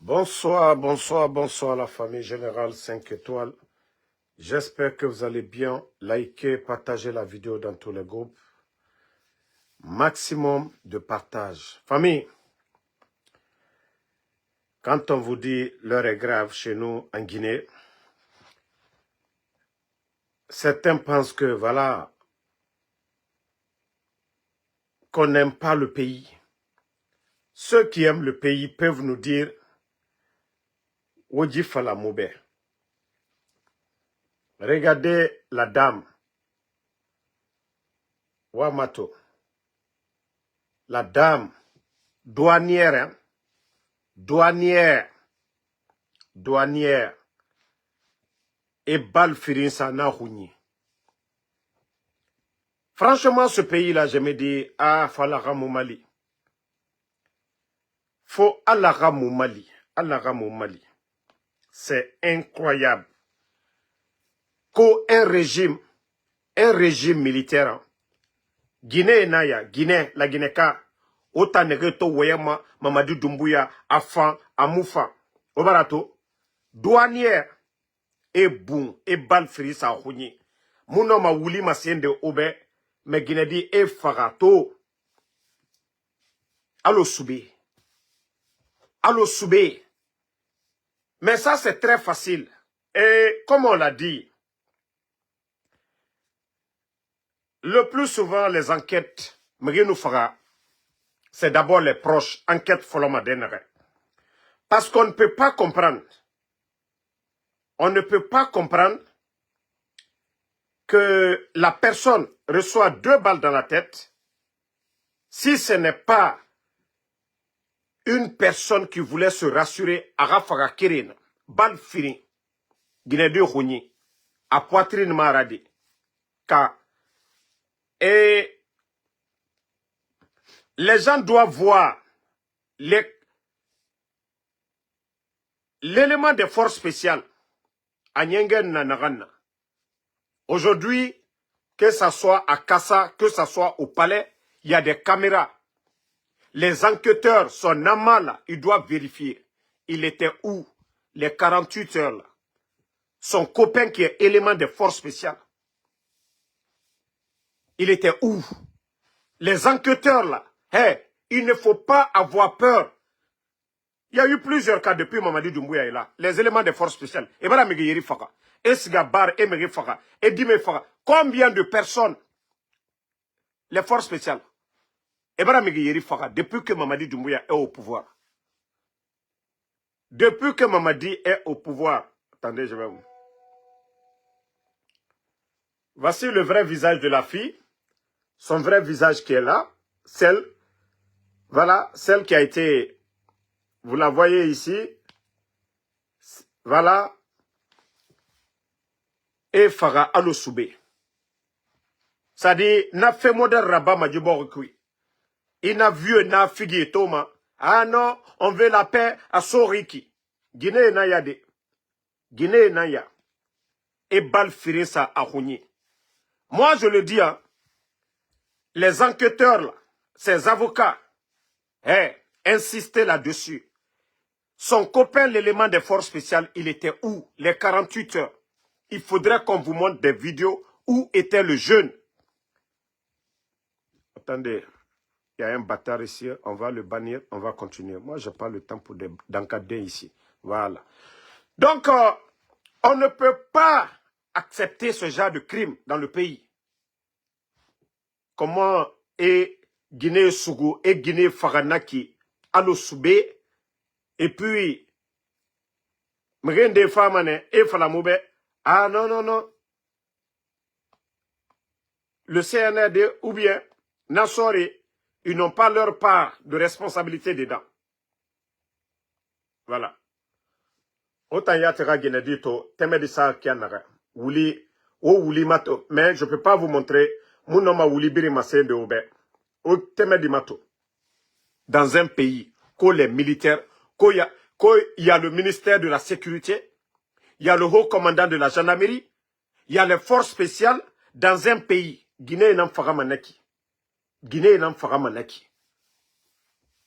Bonsoir, bonsoir, bonsoir la famille Générale 5 étoiles. J'espère que vous allez bien. Likez, partagez la vidéo dans tous les groupes. Maximum de partage. Famille, quand on vous dit l'heure est grave chez nous en Guinée, certains pensent que voilà, qu'on n'aime pas le pays. Ceux qui aiment le pays peuvent nous dire Wodji Fala Moube. Regardez la dame, Wamato, la dame douanière, hein? Douanière et Balfirinsa Nahouni. Franchement, ce pays-là, je me dis, ah, Falara Mali. Faut Allara Mali. Allara Mali. C'est incroyable. Qu'un régime militaire, hein. Guinée Naya, Guinée, la Guinée-Ka, autant negeto Weyama, Mamadou Doumbouya, Afan, Amoufa, Obarato, douanière, et boum, et Balfirinsa Nahouni. Mouno ma wuli ma siende obe, mais Guinée dit, et Farato. Allo Soubé. Allo Soubé. Mais ça, c'est très facile. Et comme on l'a dit, le plus souvent, les enquêtes, c'est d'abord les proches, enquête Folomadenere. Parce qu'on ne peut pas comprendre. On ne peut pas comprendre que la personne reçoit 2 balles dans la tête si ce n'est pas une personne qui voulait se rassurer à Rafara Kirin, balle fini, Guinée de Rouni, à poitrine maradi. Car, et les gens doivent voir l'élément des forces spéciales à Nyengen Nanarana. Aujourd'hui, que ce soit à Kassa, que ce soit au palais, il y a des caméras. Les enquêteurs sont normaux, ils doivent vérifier. Il était où les 48 heures là? Son copain qui est élément des forces spéciales. Il était où? Les enquêteurs là, hey, il ne faut pas avoir peur. Il y a eu plusieurs cas depuis Mamadi Doumbouya est là. Les éléments des forces spéciales. Et voilà Megeyeri Faka. Et Sigabar et Megey Faka. Et Dime Faka. Combien de personnes? Les forces spéciales. Et voilà Megeyeri Faka. Depuis que Mamadi Doumbouya est au pouvoir. Depuis que Mamadi est au pouvoir. Attendez, je vais vous. Voici le vrai visage de la fille. Son vrai visage qui est là. Celle. Voilà. Celle qui a été. Vous la voyez ici. Voilà. Et Farah Alosoubé. Ça dit, n'a fait modèle rabat majibor-kui. Il n'a vu n'a figé Thomas. Ah non, on veut la paix à Soriki. Guinée Nayade. Guinée Naya. Et Balfirinsa à Rouni. Moi, je le dis, hein, les enquêteurs, là, ces avocats, insistaient là-dessus. Son copain, l'élément des forces spéciales, il était où? Les 48 heures. Il faudrait qu'on vous montre des vidéos où était le jeune. Attendez, il y a un bâtard ici, on va le bannir, on va continuer. Moi, je n'ai pas le temps pour d'encadrer ici. Voilà. Donc, on ne peut pas accepter ce genre de crime dans le pays. Comment est Guinée-Sougou et Guinée-Faranaki, Alosoubé, et puis, Mrende Famane et Falamoube. Ah non, non, non. Le CNRD ou bien Nassori, ils n'ont pas leur part de responsabilité dedans. Voilà. Autant yatera Guinée-Dito, Temedissa Kianara, Wouli, Wouli Mato, mais je ne peux pas vous montrer mon nom à Wouli Birimassé de Obe, au Temedi Mato. Dans un pays, où les militaires, où il y a le ministère de la Sécurité, il y a le haut commandant de la gendarmerie, il y a les forces spéciales dans un pays. Guinée n'en fera manaki. Guinée n'en fera manaki.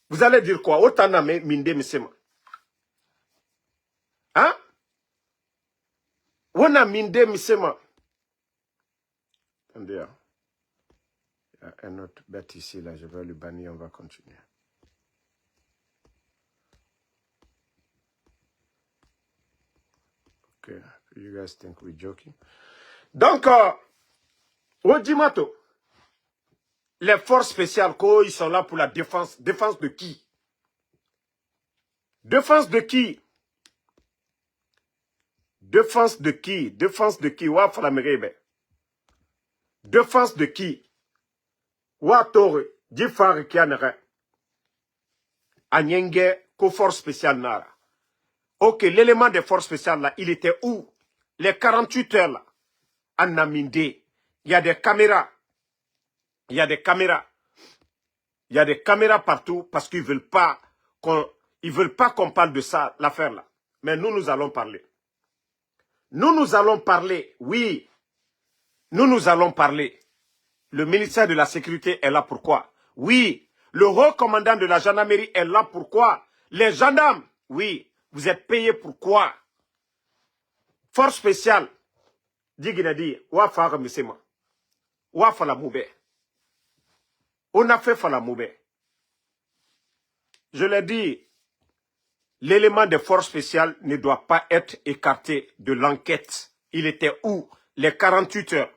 Vous allez dire quoi? Autant n'a minde misema. On a mindé, misema. Attendez, hein. Il y a un autre bête ici, là. Je vais le bannir, on va continuer. Ok, you guys think we're joking. Donc, Ojimato, les forces spéciales, ils sont là pour la défense. Défense de qui? Défense de qui? Défense de qui? Défense de qui? Wa falamerebe. Défense de qui? Wa tore, Jifar Kianere. Anyenge, ko force spéciale nara. Ok, l'élément des forces spéciales là, il était où? Les 48 heures là, à Naminde, il y a des caméras. Il y a des caméras. Il y a des caméras partout parce qu'ils veulent pas qu'on parle de ça, l'affaire là. Mais nous allons parler. Nous allons parler, oui. Nous allons parler. Le ministère de la Sécurité est là pourquoi? Oui. Le haut commandant de la gendarmerie est là pourquoi? Les gendarmes, oui. Vous êtes payés pourquoi? Force spéciale. Diginadi, wa fara misema. Wa fala moube. On a fait fala moube. Je l'ai dit, l'élément de force spéciale ne doit pas être écarté de l'enquête. Il était où? Les 48 heures.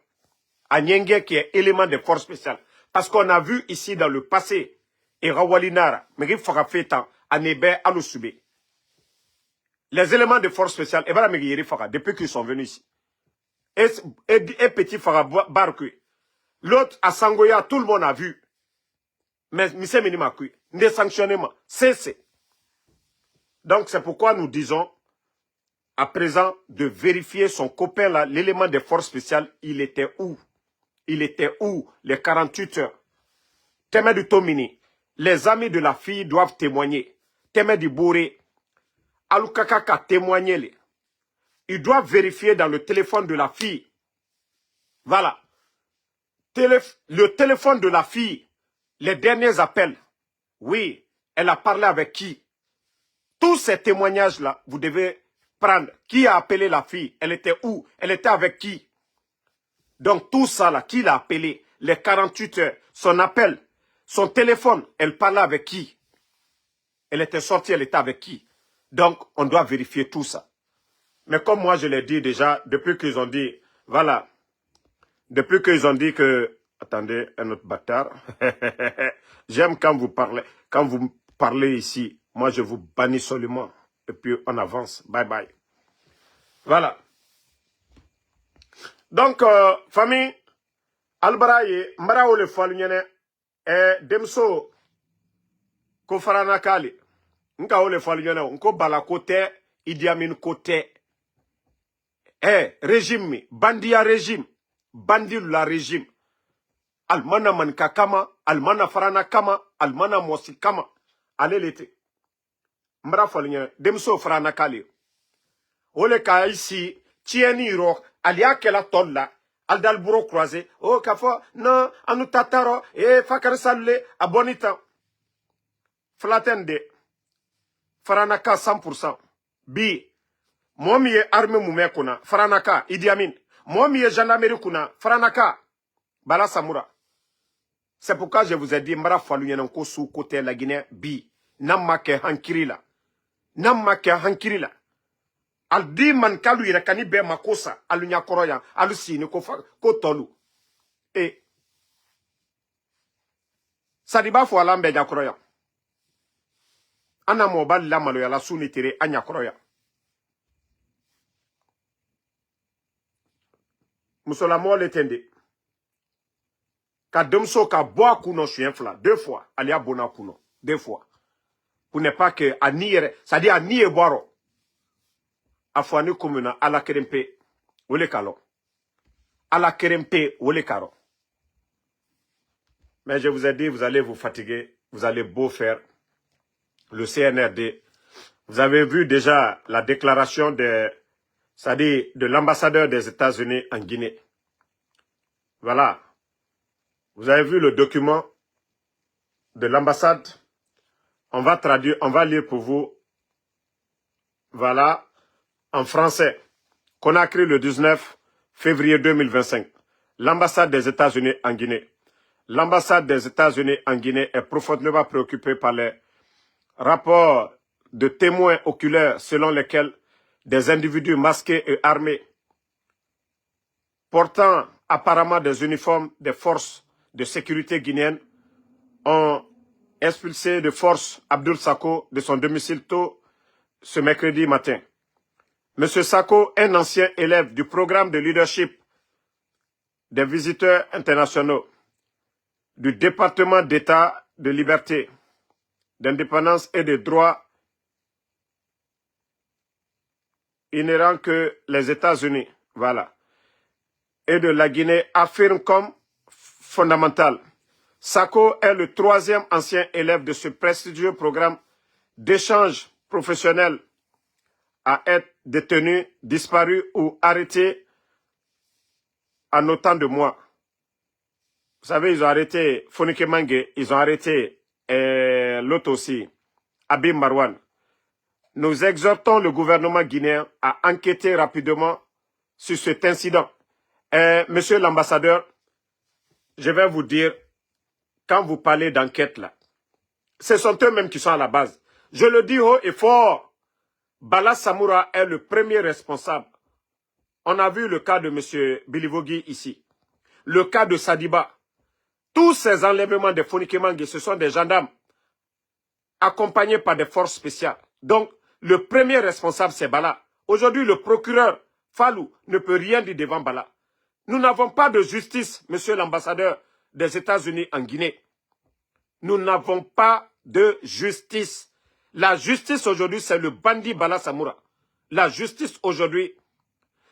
À Nyenge qui est élément de force spéciale. Parce qu'on a vu ici dans le passé, et Rawalinara, mais il fera fait temps, à Nebe, à l'Oussoubé. Les éléments de force spéciale, et voilà, depuis qu'ils sont venus ici. Et petit Fara Barque. L'autre à Sangoya, tout le monde a vu. Mais Mise Minimakui, des sanctionnements, cessez. Donc c'est pourquoi nous disons, à présent, de vérifier son copain là, l'élément de force spéciale, il était où? Il était où les 48 heures? Témé du Tomini, les amis de la fille doivent témoigner. Témé du Bouré, Alukakaka témoigner. Ils doivent vérifier dans le téléphone de la fille. Voilà. Le téléphone de la fille, les derniers appels. Oui, elle a parlé avec qui? Tous ces témoignages-là, vous devez prendre. Qui a appelé la fille? Elle était où? Elle était avec qui? Donc tout ça là, qui l'a appelé? Les 48 heures, son appel, son téléphone, elle parlait avec qui? Elle était sortie, elle était avec qui? Donc on doit vérifier tout ça. Mais comme moi je l'ai dit déjà, depuis qu'ils ont dit, voilà, depuis qu'ils ont dit que, attendez, un autre bâtard, j'aime quand vous parlez ici, moi je vous bannis seulement, et puis on avance, bye bye. Voilà. Donc, famille, Albaraye, Marao le Falunyene, Demso, Kofarana Kali, Nka ole Falunyene, Nko Bala Kote, Idi Amin Kote, régime, Bandia régime, Bandi la régime, Almana Manka Kama, Almana Farana Kama, Almana Mosi Kama, allez l'été. Mbra Falunyene, Demso Farana Kali. Ole ka ici, tieni ro, alia kela tolla, al dal bureau croisé, oh kafo, non, anu tataro, fakar salé, abonita. Flatende, faranaka 100%. Bi, momi ye armée moume kuna, faranaka, Idi Amin. Momi ye gendarmerie kuna, faranaka, Bala Samoura. C'est pourquoi je vous ai dit, mbara falu yenanko sous côté la Guinée, bi, namake hankirila. Namake hankirila. Al di man kalu yira kani be makosa alu nyakoroya alu sini ko tolu sadiba fo alambe nyakoroya ana mo bal la malo ya la suni tire anyakoroya musola mo le tende ka demso ka boa kuno chien fla 2 fois ali abona kuno 2 fois pour ne pas que aniere ça dit anie boro afwani komuna ala kerempe wole kalo ala kerempe wole karo. Mais je vous ai dit, vous allez vous fatiguer, vous allez beau faire le CNRD. Vous avez vu déjà la déclaration de l'ambassadeur des États-Unis en Guinée. Voilà. Vous avez vu le document de l'ambassade. On va traduire, on va lire pour vous. Voilà, en français. Conakry le 19 février 2025. L'ambassade des États-Unis en Guinée. L'ambassade des États-Unis en Guinée est profondément préoccupée par les rapports de témoins oculaires selon lesquels des individus masqués et armés portant apparemment des uniformes des forces de sécurité guinéennes ont expulsé de force Abdoul Sako de son domicile tôt ce mercredi matin. M. Sako, un ancien élève du programme de leadership des visiteurs internationaux du département d'État de liberté, d'indépendance et de droits inhérents que les États-Unis, voilà, et de la Guinée affirme comme fondamental. Sako est le 3e ancien élève de ce prestigieux programme d'échange professionnel à être détenu, disparu ou arrêté en autant de mois. Vous savez, ils ont arrêté Fonike Mange, ils ont arrêté l'autre aussi, Abim Marwan. Nous exhortons le gouvernement guinéen à enquêter rapidement sur cet incident. Monsieur l'ambassadeur, je vais vous dire, quand vous parlez d'enquête là, ce sont eux-mêmes qui sont à la base. Je le dis haut et fort, Bala Samoura est le premier responsable. On a vu le cas de M. Bilivogui ici, le cas de Sadiba. Tous ces enlèvements de Fonike Mange, ce sont des gendarmes accompagnés par des forces spéciales. Donc, le premier responsable, c'est Bala. Aujourd'hui, le procureur Fallou ne peut rien dire devant Bala. Nous n'avons pas de justice, monsieur l'ambassadeur des États-Unis en Guinée. Nous n'avons pas de justice. La justice aujourd'hui, c'est le bandit Bala Samoura. La justice aujourd'hui,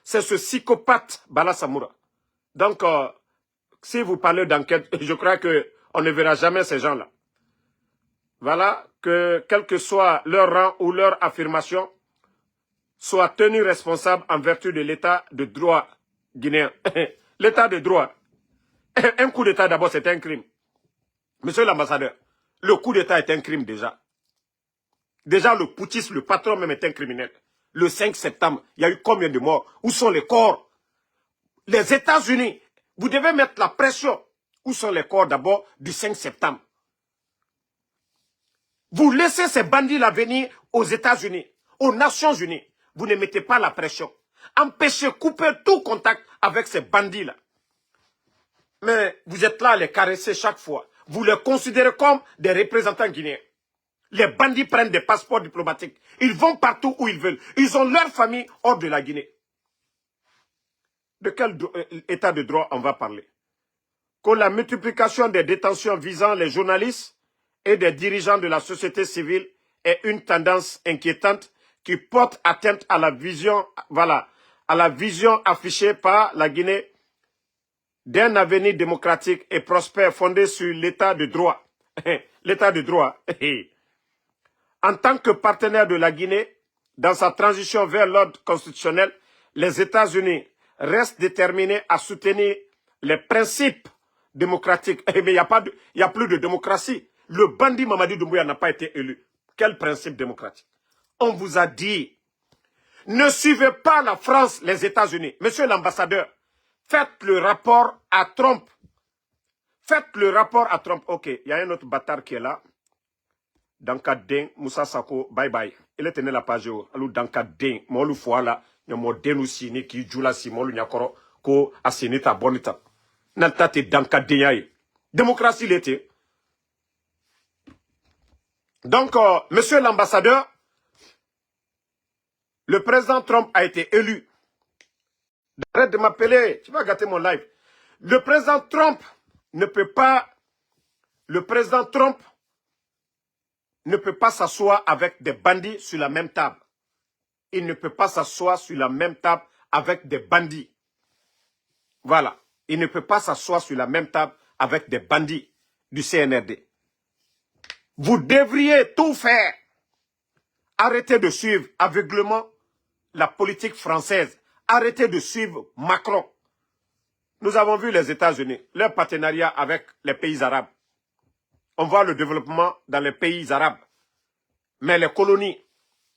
c'est ce psychopathe Bala Samoura. Donc, si vous parlez d'enquête, je crois qu'on ne verra jamais ces gens-là. Voilà, que quel que soit leur rang ou leur affirmation, soient tenus responsables en vertu de l'état de droit guinéen. L'état de droit. Un coup d'état d'abord, c'est un crime. Monsieur l'ambassadeur, le coup d'état est un crime déjà. Déjà, le putschiste, le patron même est un criminel. Le 5 septembre, il y a eu combien de morts? Où sont les corps? Les États-Unis, vous devez mettre la pression. Où sont les corps d'abord du 5 septembre? Vous laissez ces bandits-là venir aux États-Unis, aux Nations Unies. Vous ne mettez pas la pression. Empêchez, coupez tout contact avec ces bandits-là. Mais vous êtes là à les caresser chaque fois. Vous les considérez comme des représentants guinéens. Les bandits prennent des passeports diplomatiques. Ils vont partout où ils veulent. Ils ont leur famille hors de la Guinée. De quel état de droit on va parler? Que la multiplication des détentions visant les journalistes et des dirigeants de la société civile est une tendance inquiétante qui porte atteinte à la vision, voilà, à la vision affichée par la Guinée d'un avenir démocratique et prospère fondé sur l'état de droit. L'état de droit. En tant que partenaire de la Guinée, dans sa transition vers l'ordre constitutionnel, les États-Unis restent déterminés à soutenir les principes démocratiques. Mais il n'y a plus de démocratie. Le bandit Mamadi Doumbouya n'a pas été élu. Quel principe démocratique? On vous a dit, ne suivez pas la France, les États-Unis. Monsieur l'ambassadeur, faites le rapport à Trump. Faites le rapport à Trump. Ok, il y a un autre bâtard qui est là. Dankadin, Moussa Sako, bye bye. Il est né la page. Alors Dankadin, molu foala, nyamo denu sini ki jula si molu nyakoro ko asinita bonita. Nantate Dankadin yaye. Démocratie l'été. Donc, monsieur l'ambassadeur, le président Trump a été élu. Arrête de m'appeler, tu vas gâter mon live. Le président Trump ne peut pas, s'asseoir avec des bandits sur la même table. Il ne peut pas s'asseoir sur la même table avec des bandits. Voilà. Il ne peut pas s'asseoir sur la même table avec des bandits du CNRD. Vous devriez tout faire. Arrêtez de suivre aveuglément la politique française. Arrêtez de suivre Macron. Nous avons vu les États-Unis, leur partenariat avec les pays arabes. On voit le développement dans les pays arabes. Mais les colonies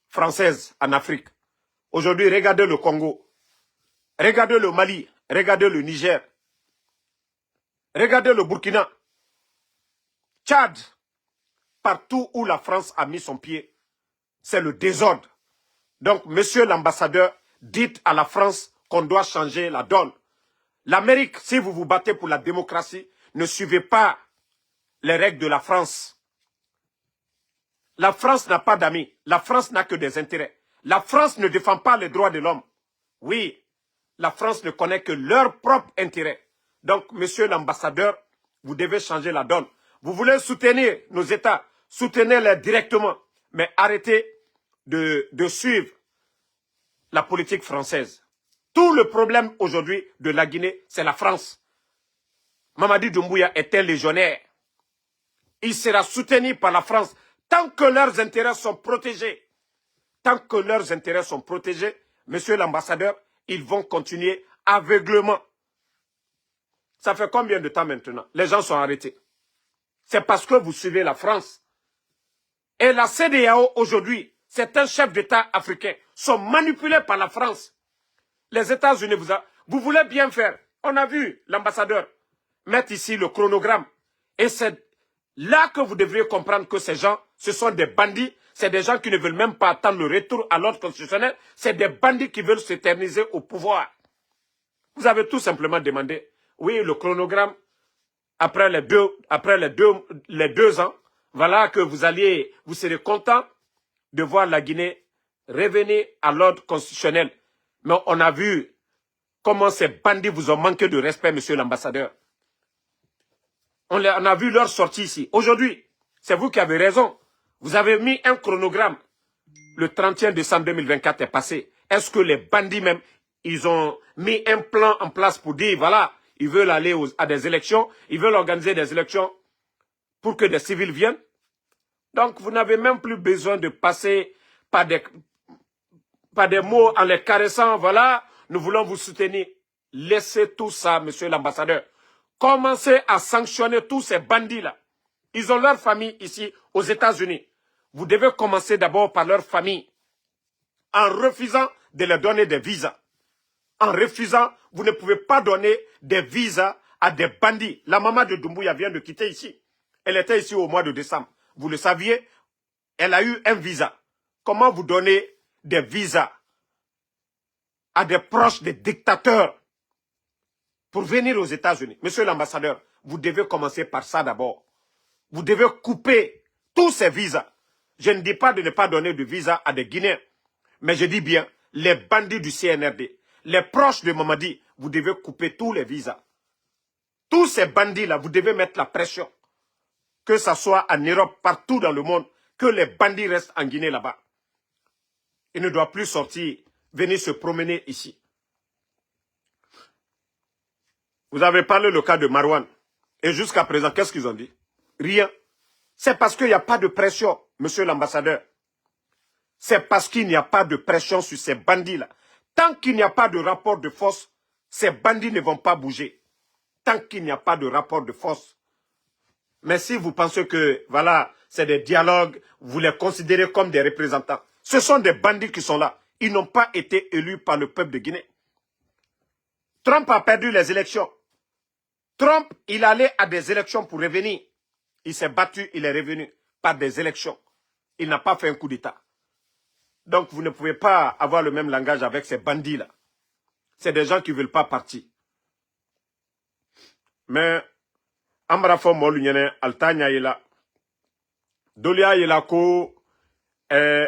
françaises en Afrique, aujourd'hui, regardez le Congo. Regardez le Mali, regardez le Niger, regardez le Burkina, Tchad, partout où la France a mis son pied, c'est le désordre. Donc, monsieur l'ambassadeur, dites à la France qu'on doit changer la donne. L'Amérique, si vous vous battez pour la démocratie, ne suivez pas les règles de la France. La France n'a pas d'amis. La France n'a que des intérêts. La France ne défend pas les droits de l'homme. Oui, la France ne connaît que leurs propres intérêts. Donc, monsieur l'ambassadeur, vous devez changer la donne. Vous voulez soutenir nos États, soutenez-les directement, mais arrêtez de suivre la politique française. Tout le problème aujourd'hui de la Guinée, c'est la France. Mamadi Doumbouya est un légionnaire. Il sera soutenu par la France tant que leurs intérêts sont protégés. Tant que leurs intérêts sont protégés, monsieur l'ambassadeur, ils vont continuer aveuglement. Ça fait combien de temps maintenant? Les gens sont arrêtés. C'est parce que vous suivez la France. Et la CEDEAO aujourd'hui, certains chefs d'État africains sont manipulés par la France. Les États-Unis, vous voulez bien faire. On a vu l'ambassadeur mettre ici le chronogramme. Et c'est là que vous devriez comprendre que ces gens, ce sont des bandits. C'est des gens qui ne veulent même pas attendre le retour à l'ordre constitutionnel. C'est des bandits qui veulent s'éterniser au pouvoir. Vous avez tout simplement demandé, oui, le chronogramme, après les deux ans, voilà que vous serez content de voir la Guinée revenir à l'ordre constitutionnel. Mais on a vu comment ces bandits vous ont manqué de respect, monsieur l'ambassadeur. On a vu leur sortie ici. Aujourd'hui, c'est vous qui avez raison. Vous avez mis un chronogramme. Le 31 décembre 2024 est passé. Est-ce que les bandits même, ils ont mis un plan en place pour dire, voilà, ils veulent aller à des élections, ils veulent organiser des élections pour que des civils viennent? Donc, vous n'avez même plus besoin de passer par des mots en les caressant. Voilà, nous voulons vous soutenir. Laissez tout ça, monsieur l'ambassadeur. Commencez à sanctionner tous ces bandits-là. Ils ont leur famille ici, aux États-Unis. Vous devez commencer d'abord par leur famille. En refusant de leur donner des visas. En refusant, vous ne pouvez pas donner des visas à des bandits. La maman de Doumbouya vient de quitter ici. Elle était ici au mois de décembre. Vous le saviez, elle a eu un visa. Comment vous donnez des visas à des proches des dictateurs pour venir aux États-Unis? Monsieur l'ambassadeur, vous devez commencer par ça d'abord. Vous devez couper tous ces visas. Je ne dis pas de ne pas donner de visa à des Guinéens, mais je dis bien, les bandits du CNRD, les proches de Mamadi, vous devez couper tous les visas. Tous ces bandits-là, vous devez mettre la pression. Que ce soit en Europe, partout dans le monde, que les bandits restent en Guinée là-bas. Ils ne doivent plus sortir, venir se promener ici. Vous avez parlé le cas de Marouane. Et jusqu'à présent, qu'est-ce qu'ils ont dit? Rien. C'est parce qu'il n'y a pas de pression, monsieur l'ambassadeur. C'est parce qu'il n'y a pas de pression sur ces bandits-là. Tant qu'il n'y a pas de rapport de force, ces bandits ne vont pas bouger. Tant qu'il n'y a pas de rapport de force. Mais si vous pensez que, voilà, c'est des dialogues, vous les considérez comme des représentants. Ce sont des bandits qui sont là. Ils n'ont pas été élus par le peuple de Guinée. Trump a perdu les élections. Trump, il allait à des élections pour revenir. Il s'est battu, il est revenu par des élections. Il n'a pas fait un coup d'État. Donc vous ne pouvez pas avoir le même langage avec ces bandits-là. C'est des gens qui ne veulent pas partir. Mais, Amrafo Molunyene, Altanya yela. Dolia yela ko,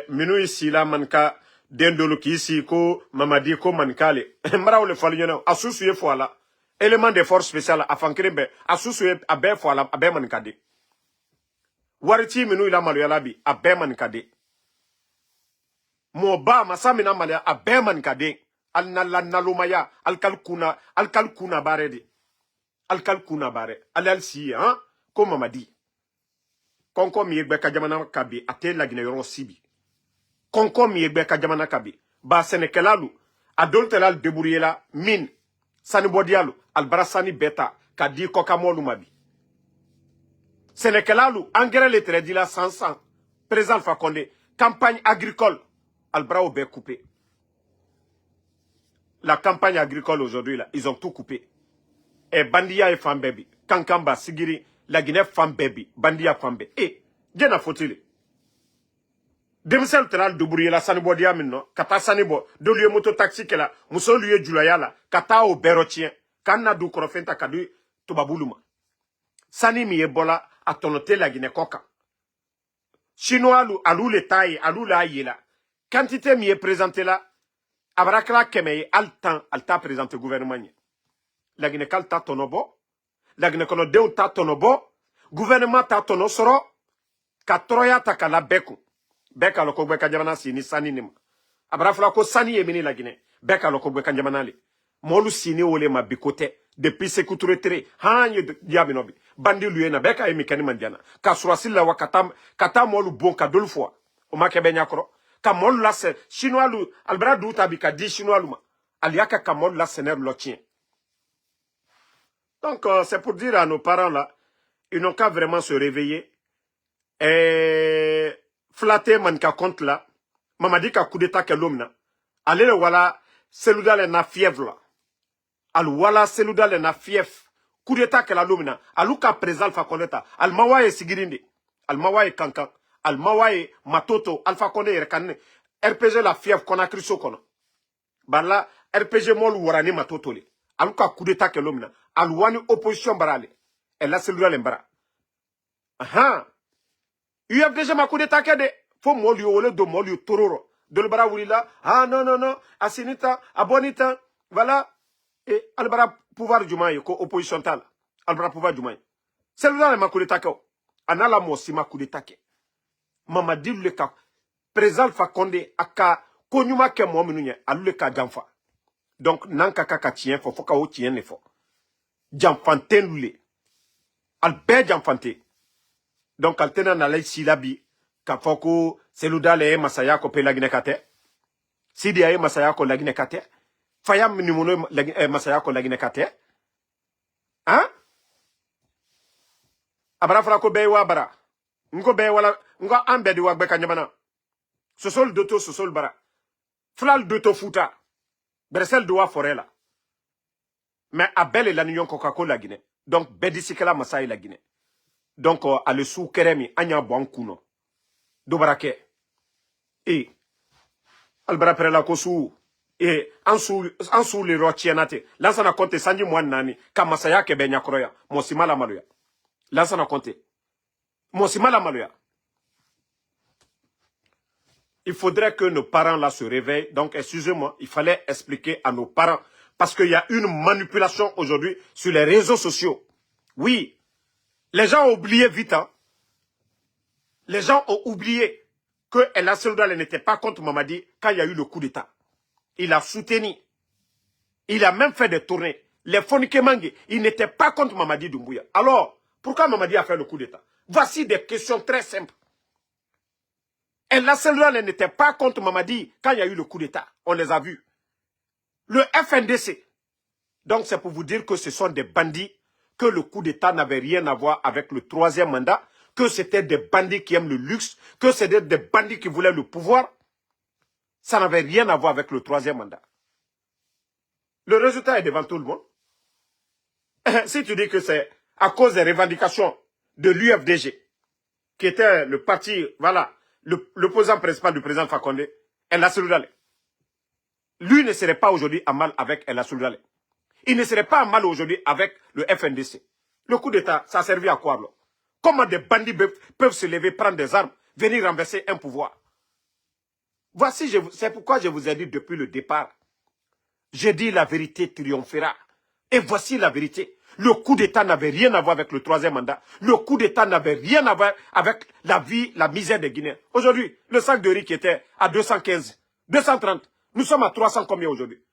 minu isi la manka, dendolo ki isi ko, mamadi ko mankale. Mara ole falunyene, asusu ye fwala. Élément de force spéciale, afankrebe, asusu ye abe fwala, abe mankade. Wariti minu ila malu yalabi, abe mankade. Moba masamina malia, abe mankade. Al nalumaya, al kalkuna barede. Al-Kalkuna bare, al-si, hein, comme on m'a dit. Konko miyegbe kajamana kabi, ate la Guinée yoro sibi. Konko miyegbe kajamana kabi, ba senekelalu, adoltelal deburiela, min, sanibodialu, albarasani beta, kadi kokamolu mabi. Senekelalu, engrais le tredila 100, présent Fakonde, campagne agricole, albrao be coupé. la campagne agricole aujourd'hui, là, ils ont tout coupé. Et Bandia et Fambebi, Kankamba, Sigiri, la Guinée Fambebi, Bandia Fambe. Et, Gena faut-il? Demisel Teral Dubourie, la Sanibo Diamino, Kata Sanibo, de lieu moto taxi que la, Mousso lieu Julayala, Kata au Berotien, Kana du Korofenta Kadu, Tobabuluma. Sani mi ebola a tonoté la Guinée Koka. Chinois alou le taille, alou la yela. Quantité mi est présenté là, Abrakla Kemeye, alta présenté gouvernement. La Guinée Kal ta tonobo, la Guinée Kono Deu ta tonobo, gouvernement ta tonosoro, Katroya ta kala beku. Beka loko beka jamana sini sani nima. Abrafla ko sani yemini la Guinée. Beka loko beka jamana li. Molu sini ole ma bikote. Depuis se kuturetere. Hanye diabinobi. Bandi luyena beka emi kani mandiana. Ka surasili la kata molu bon ka dolu fois. O ma kebe nyakoro. Ka molu la se. Chinois lu. Albra douta bi ka di chinois luma. Aliaka ka molu la sener lo tien. Donc c'est pour dire à nos parents là. Ils n'ont qu'à vraiment se réveiller. Et flatter manka compte là. Mamadi ka coup d'état ke l'homme. Allez le wala. Selouda le na fièvre là. Al wala selouda le na fief. Coup d'état que la lumina. Aluka présent alpha koneta. Al mawaye sigirindi. Al mawaye kankan. Al mawaye matoto. Alpha kone yerekane. RPG la fief kona kriso kono. Bala RPG mol warani matoto li. Aluka coup d'état que lumina. Al wani opposition barale. Et la selouda l'embara. Aha. UFDG ma coup d'état que de. Faut molio ole do molio tororo. De le bara wulila. Ah non non non. Asinita. Abonita. Voilà. Et albara pouvoir du maï, opposition tal. Albara pouvoir du maï. C'est là ma coup d'état. Anala mo si ma coup d'état. Mamadi le ka. Présent fa konde aka konyuma ke mo menunya alu le ka jamfa. Donc nanka kaka tien fo foka o tien le fo. Jamfante lule. Albe jamfante. Donc altena na lay silabi ka foko seluda le masaya ko pe la ginekate. Sidi ay masaya ko la ginekate. Fayam ni mono masaya ko la ginekate. Hein? Abara fra ko be wa bara. Ngo be wala ngo ambe di wa be kanyamana. Sosol doto sosol bara. Flal doto futa. Bresel doa forela. Mais abel la nion Coca-Cola la Guinée. Donc bedisikela masai la Guinée. Donc a le sou keremi anya bon kuno. Do barake. Et albara prela ko sou et en sous les rochienate. Lansana compte sanji mwanani. Kamasaya ke benya kroya. Mosimala maluya. Lansana compte. Mosimala maluya. Il faudrait que nos parents là se réveillent. Donc, excusez-moi, il fallait expliquer à nos parents. Parce qu'il y a une manipulation aujourd'hui sur les réseaux sociaux. Oui. Les gens ont oublié vite. Hein. Les gens ont oublié que El Asseloudal n'était pas contre Mamadi quand il y a eu le coup d'État. Il a soutenu. Il a même fait des tournées. Les Fonikemangue, il n'était pas contre Mamadi Doumbouya. Alors, pourquoi Mamadi a fait le coup d'État? Voici des questions très simples. El Asseloudal n'était pas contre Mamadi quand il y a eu le coup d'État. On les a vus. Le FNDC. Donc, c'est pour vous dire que ce sont des bandits, que le coup d'État n'avait rien à voir avec le troisième mandat, que c'était des bandits qui aiment le luxe, que c'était des bandits qui voulaient le pouvoir. Ça n'avait rien à voir avec le troisième mandat. Le résultat est devant tout le monde. Si tu dis que c'est à cause des revendications de l'UFDG, qui était le parti, voilà, l'opposant principal du président Fakonde, El Asseloudal. Lui ne serait pas aujourd'hui à mal avec El Asseloudal. Il ne serait pas à mal aujourd'hui avec le FNDC. Le coup d'État, ça a servi à quoi, là? Comment des bandits peuvent se lever, prendre des armes, venir renverser un pouvoir? Voici, c'est pourquoi je vous ai dit depuis le départ. J'ai dit la vérité triomphera. Et voici la vérité. Le coup d'État n'avait rien à voir avec le troisième mandat. Le coup d'État n'avait rien à voir avec la vie, la misère des Guinéens. Aujourd'hui, le sac de riz qui était à 215, 230, nous sommes à 300 combien aujourd'hui?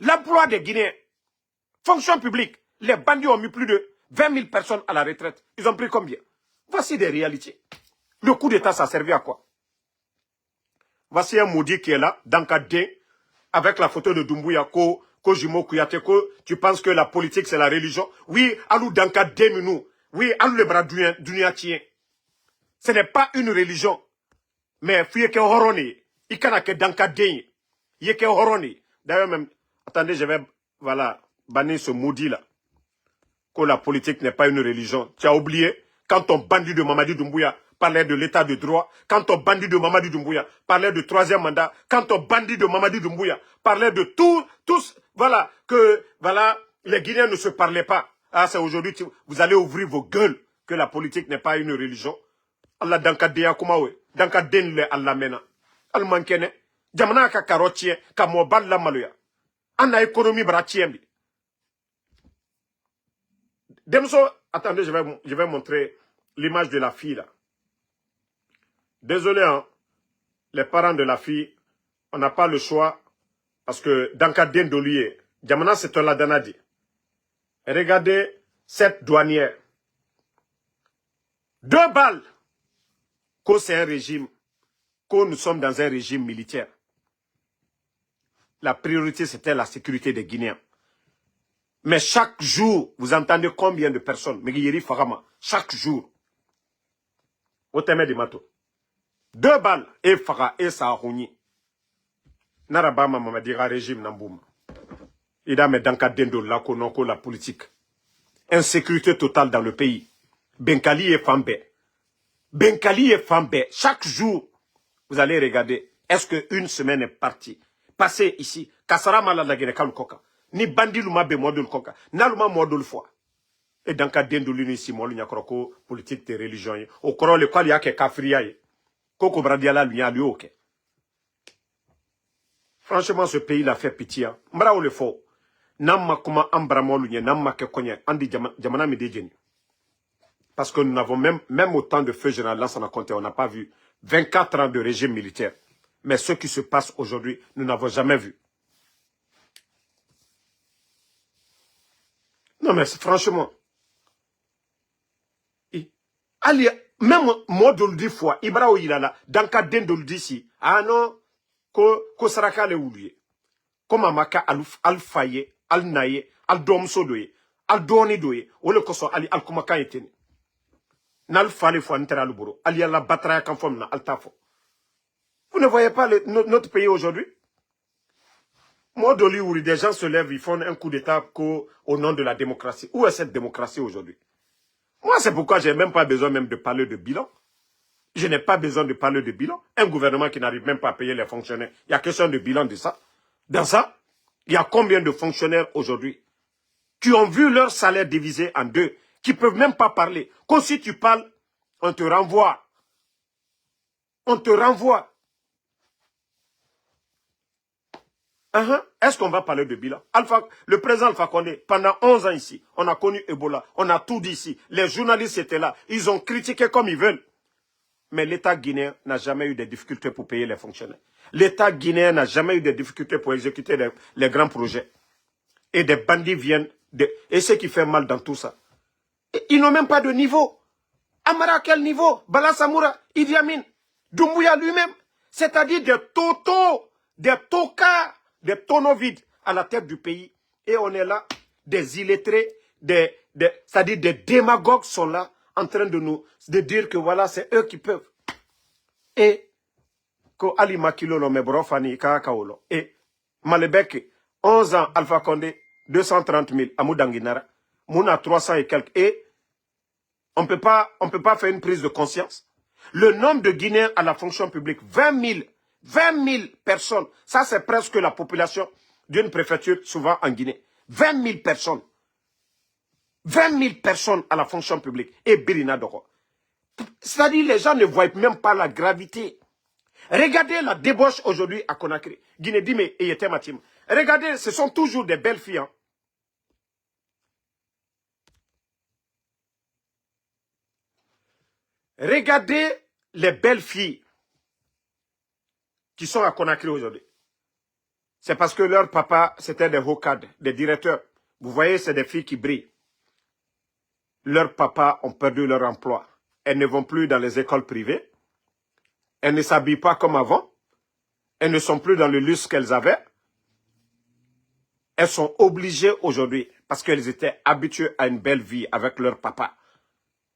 L'emploi des Guinéens, fonction publique, les bandits ont mis plus de 20 000 personnes à la retraite. Ils ont pris combien? Voici des réalités. Le coup d'État, ça a servi à quoi? Voici un maudit qui est là, dans Kadé, avec la photo de Doumbouya, Kojimo Kouyaté, tu penses que la politique c'est la religion? Oui, alou Danka Deminou. Oui, alou le bras Dunyatien. Ce n'est pas une religion. Mais fouye ke horoni. Ikana ke Danka Demi. Yeke horoni. D'ailleurs même, Attendez, je vais, voilà, bannir ce maudit-là. Que la politique n'est pas une religion. Tu as oublié, quand ton bandit de Mamadi Doumbouya parlait de l'état de droit, quand ton bandit de Mamadi Doumbouya parlait de troisième mandat, quand ton bandit de Mamadi Doumbouya parlait de tous, voilà, que, voilà, les Guinéens ne se parlaient pas. Ah, c'est aujourd'hui, vous allez ouvrir vos gueules que la politique n'est pas une religion. Allah danka deya kumawe, danka denle Allah mena. Al mankene, jamana ka karotien, ka mobal la maluya. Ana économie bratiembi. Demso, attendez, je vais montrer l'image de la fille là. Désolé, hein, les parents de la fille, on n'a pas le choix parce que dans le cas d'Indolier, Djamana c'est un ladanadi. Regardez cette douanière. 2 balles. Que c'est un régime, que nous sommes dans un régime militaire. La priorité c'était la sécurité des Guinéens. Mais chaque jour, vous entendez combien de personnes, Megiyeri Farama, chaque jour, au thème de Mato. 2 balles, et Fara, et Sahouni. Narabama Mamadira régime Nambouma. Il a mis dans le dendo la politique. Insécurité totale dans le pays. Benkali et Fambe. Benkali et Fambe. Chaque jour, vous allez regarder, est-ce qu'une semaine est partie? Passez ici, Kassara Maladagene Kalukoka. Ni bandi luma be modul koka. Na luma modul fois. Et dans le cas d'Indolini ici, moi, l'uniakroko politique de religion. Au coron, le qual y a que Kafria. Koko Bradiala lui a lui ok. Franchement, ce pays l'a fait pitié. Mbra ou le faux. Namma kuma ambramo l'unye, namma ke konye, andi jamana medejeni. Parce que nous n'avons même autant de feu général, là, on a compté, on n'a pas vu 24 ans de régime militaire. Mais ce qui se passe aujourd'hui, nous n'avons jamais vu. Non, mais franchement, Ali, même moi de le dire fois, Ibrahim il a là, dans le cas d'un de le dire ici, ah non, ko saraka le oublié. Comme amaka al faye, al naye, al domso doye, al doni doye, ou le koso ali al kumaka etene. Nal fale fo antera le bourreau, ali la batra kan fom na al tafo. Vous ne voyez pas notre pays aujourd'hui? Moi de où des gens se lèvent, ils font un coup d'état au nom de la démocratie. Où est cette démocratie aujourd'hui? Moi, c'est pourquoi je n'ai même pas besoin même de parler de bilan. Je n'ai pas besoin de parler de bilan. Un gouvernement qui n'arrive même pas à payer les fonctionnaires. Il y a question de bilan de ça. Dans ça, il y a combien de fonctionnaires aujourd'hui qui ont vu leur salaire divisé en 2, qui ne peuvent même pas parler. Comme si tu parles, on te renvoie. On te renvoie. Est-ce qu'on va parler de bilan? Le président Alpha Condé, pendant 11 ans ici, on a connu Ebola, on a tout dit ici. Les journalistes étaient là, ils ont critiqué comme ils veulent. Mais l'État guinéen n'a jamais eu de difficultés pour payer les fonctionnaires. L'État guinéen n'a jamais eu de difficultés pour exécuter les grands projets. Et des bandits viennent, et ce qui fait mal dans tout ça. Et ils n'ont même pas de niveau. Amara, quel niveau? Bala Samoura, Idi Amin, Doumbouya lui-même. C'est-à-dire des totos, des tocards, des tonneaux vides à la tête du pays. Et on est là, des illettrés, c'est-à-dire des démagogues sont là, en train de dire que voilà, c'est eux qui peuvent. Et, que Ali Makilo lo mebrofani kakaolo. Et, Malebeke, 11 ans, Alpha Condé, 230 000, Amoudanginara, Mouna 300 et quelques. Et, on ne peut pas faire une prise de conscience. Le nombre de Guinéens à la fonction publique, 20 000 personnes. Ça, c'est presque la population d'une préfecture, souvent en Guinée. 20 000 personnes. 20 000 personnes à la fonction publique. Et Birina Doko. C'est-à-dire, les gens ne voient même pas la gravité. Regardez la débauche aujourd'hui à Conakry. Guinée-Dime et Yetematim. Regardez, ce sont toujours des belles filles. Hein. Regardez les belles filles qui sont à Conakry aujourd'hui. C'est parce que leur papa, c'était des hauts cadres, des directeurs. Vous voyez, c'est des filles qui brillent. Leurs papas ont perdu leur emploi. Elles ne vont plus dans les écoles privées. Elles ne s'habillent pas comme avant. Elles ne sont plus dans le luxe qu'elles avaient. Elles sont obligées aujourd'hui, parce qu'elles étaient habituées à une belle vie avec leur papa.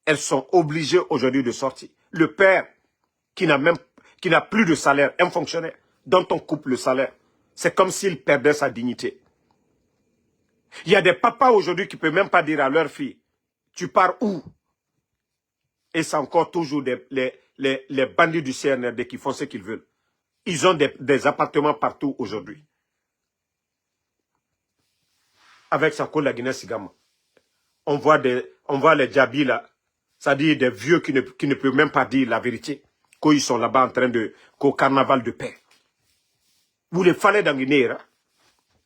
Elles sont obligées aujourd'hui de sortir. Le père, qui n'a plus de salaire, un fonctionnaire, dont on coupe le salaire, c'est comme s'il perdait sa dignité. Il y a des papas aujourd'hui qui ne peuvent même pas dire à leur fille, tu pars où? Et c'est encore toujours les bandits du CNRD qui font ce qu'ils veulent. Ils ont des appartements partout aujourd'hui. Avec Sako la Guinée-Sigama. On voit les Djabi là, c'est-à-dire des vieux qui ne peuvent même pas dire la vérité, quand ils sont là-bas en train qu'au carnaval de paix. Vous les fallait dans Guinée, hein?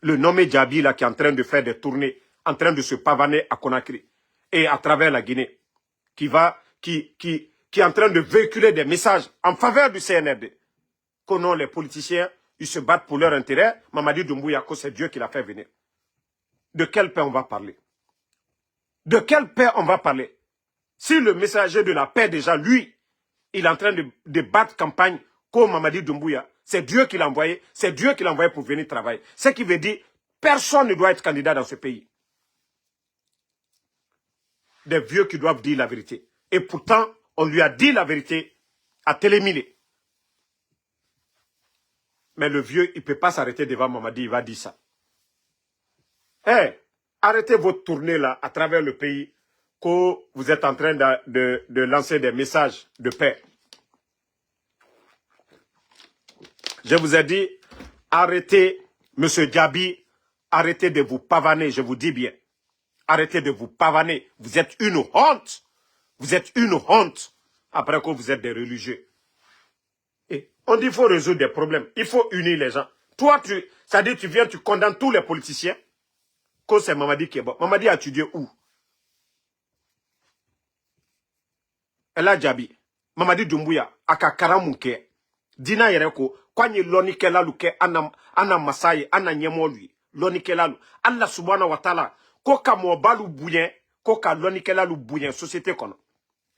Le nommé Djabi là qui est en train de faire des tournées, en train de se pavaner à Conakry et à travers la Guinée, qui est en train de véhiculer des messages en faveur du CNRD. Que non, les politiciens, ils se battent pour leur intérêt. Mamadi Doumbouya, c'est Dieu qui l'a fait venir. De quelle paix on va parler? De quelle paix on va parler? Si le messager de la paix, déjà, lui, il est en train de battre campagne comme Mamadi Doumbouya, c'est Dieu qui l'a envoyé, c'est Dieu qui l'a envoyé pour venir travailler. Ce qui veut dire, personne ne doit être candidat dans ce pays. Des vieux qui doivent dire la vérité. Et pourtant, on lui a dit la vérité à Télémilé. Mais le vieux, il ne peut pas s'arrêter devant Mamadi, il va dire ça. Hey, arrêtez votre tournée là, à travers le pays, que vous êtes en train de lancer des messages de paix. Je vous ai dit, arrêtez, monsieur Djabi, arrêtez de vous pavaner, je vous dis bien. Arrêtez de vous pavaner. Vous êtes une honte. Vous êtes une honte. Après que vous êtes des religieux. Et on dit qu'il faut résoudre des problèmes. Il faut unir les gens. Toi, c'est-à-dire tu viens, tu condamnes tous les politiciens. Que c'est Mamadi qui est bon. Mamadi a étudié où? Elle a Djabi. Mamadi Doumbouya. Aka Karamunke. Dina Yereko. Kwanye lonike laluke. Ana Masaye. Ana Nyemolui. Lonike lalu. Allah subhanahu wa ta'ala. Koka mobalu bouyen. Koka lonike lalu bouyen. Société kono.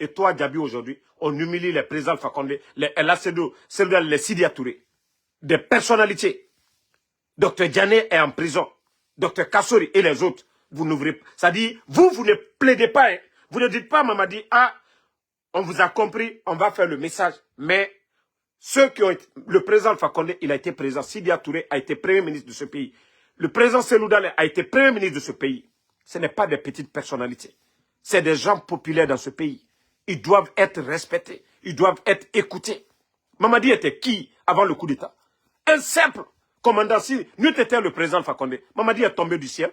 Et toi, Djabi, aujourd'hui, on humilie les présidents Fakonde, les LACDO, les Sidia Touré. Des personnalités. Dr Diané est en prison. Dr Kassori et les autres. Vous n'ouvrez pas. Ça dit, vous ne plaidez pas. Hein. Vous ne dites pas, Mamadi, ah, on vous a compris, on va faire le message. Mais ceux qui ont été. Le président Fakonde, il a été président. Sidia Touré a été premier ministre de ce pays. Le président Seloudale a été premier ministre de ce pays. Ce n'est pas des petites personnalités. C'est des gens populaires dans ce pays. Ils doivent être respectés. Ils doivent être écoutés. Mamadi était qui avant le coup d'État? Un simple commandant. Si nous étions le président Fakonde, Mamadi est tombé du ciel.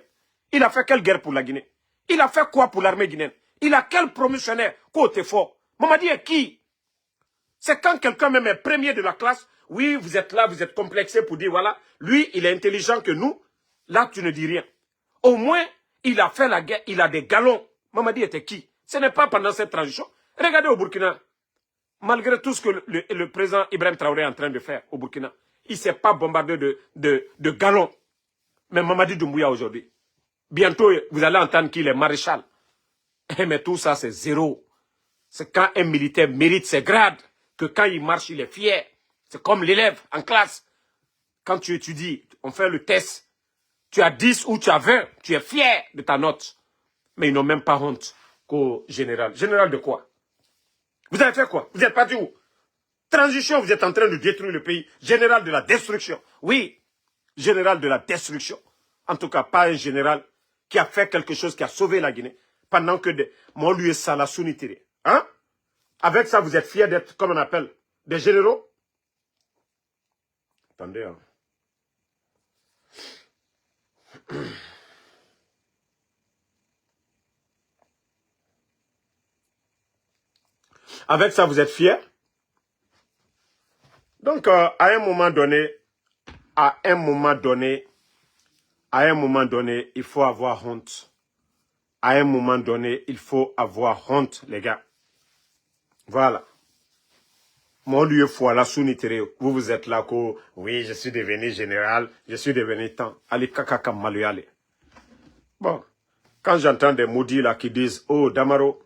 Il a fait quelle guerre pour la Guinée? Il a fait quoi pour l'armée guinéenne? Il a quel promotionnaire côté fort? Mamadi est qui? C'est quand quelqu'un même est premier de la classe, oui, vous êtes là, vous êtes complexé pour dire, voilà, lui, il est intelligent que nous. Là, tu ne dis rien. Au moins, il a fait la guerre, il a des galons. Mamadi était qui? Ce n'est pas pendant cette transition. Regardez au Burkina. Malgré tout ce que le président Ibrahim Traoré est en train de faire au Burkina, il ne s'est pas bombardé de galons. Mais Mamadi Doumbouya aujourd'hui, bientôt, vous allez entendre qu'il est maréchal. Mais tout ça, c'est zéro. C'est quand un militaire mérite ses grades, que quand il marche, il est fier. C'est comme l'élève en classe. Quand tu étudies, on fait le test. Tu as 10 ou tu as 20, tu es fier de ta note. Mais ils n'ont même pas honte qu'au général. Général de quoi? Vous avez fait quoi? Vous êtes parti où? Transition, vous êtes en train de détruire le pays. Général de la destruction. Oui, général de la destruction. En tout cas, pas un général qui a fait quelque chose, qui a sauvé la Guinée. Pendant que mon lieu Salassouni tiré. Hein? Avec ça, vous êtes fiers d'être, comme on appelle, des généraux? Attendez, hein. Avec ça, vous êtes fiers? Donc, à un moment donné, il faut avoir honte. À un moment donné, il faut avoir honte, les gars. Voilà. Mon lieu la sounitere. Vous êtes là, oui, je suis devenu général, je suis devenu tant. Allez, kaka maluyale. Bon, quand j'entends des maudits là qui disent, oh, Damaro,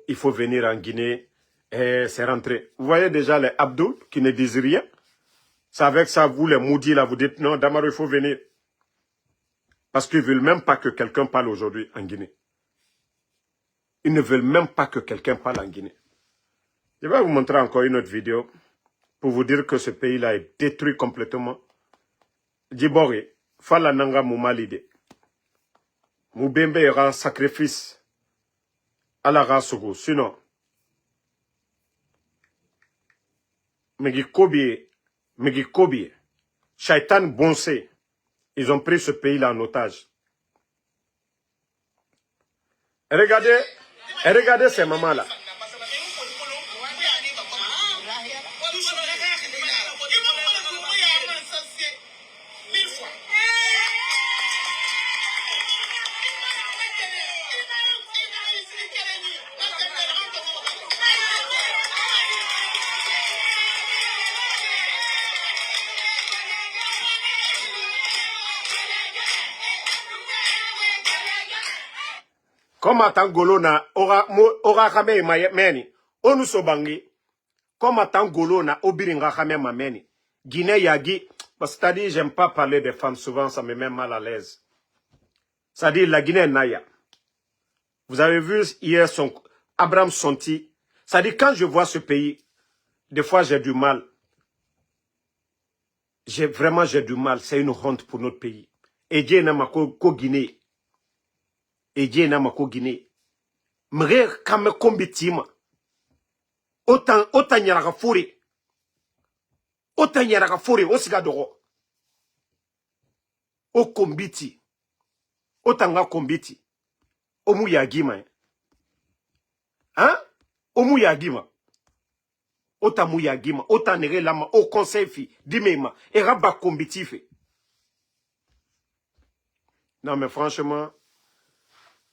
il faut venir en Guinée, et c'est rentré. Vous voyez déjà les Abdoul qui ne disent rien. C'est avec ça, vous les maudits là, vous dites, non, Damaro, il faut venir. Parce qu'ils ne veulent même pas que quelqu'un parle aujourd'hui en Guinée. Ils ne veulent même pas que quelqu'un parle en Guinée. Je vais vous montrer encore une autre vidéo pour vous dire que ce pays-là est détruit complètement. Djibori, Fala Nanga Moumalide. Moubembe ira sacrifice à la rasogo. Sinon, Megi Kobi, Shaitan Bonsé, ils ont pris ce pays-là en otage. Et regardez ces mamans-là. Comme attend Golo na ora kame meni onu sobangi comme attend Golo na obiringa kame mameni Guinée yagi c'est-à-dire j'aime pas parler des femmes souvent ça me met mal à l'aise. C'est-à-dire la Guinée naya. Vous avez vu hier son Abraham Sonti. C'est-à-dire quand je vois ce pays des fois j'ai du mal. J'ai du mal, c'est une honte pour notre pays. Et Dieu n'a ma ko Guinée. Et Dieu n'a ma ko Guinée. M'ré kame kombitima. Autant nyaraka furi. Autant nyaraka furi osiga doro. O kombiti. Autant nga kombiti. Omu yagima. Hein? Omu yagima. Autant mu yagima. Autant nere lama. Au conseil fi. Dimema. Et rabba kombiti fi. Non mais franchement.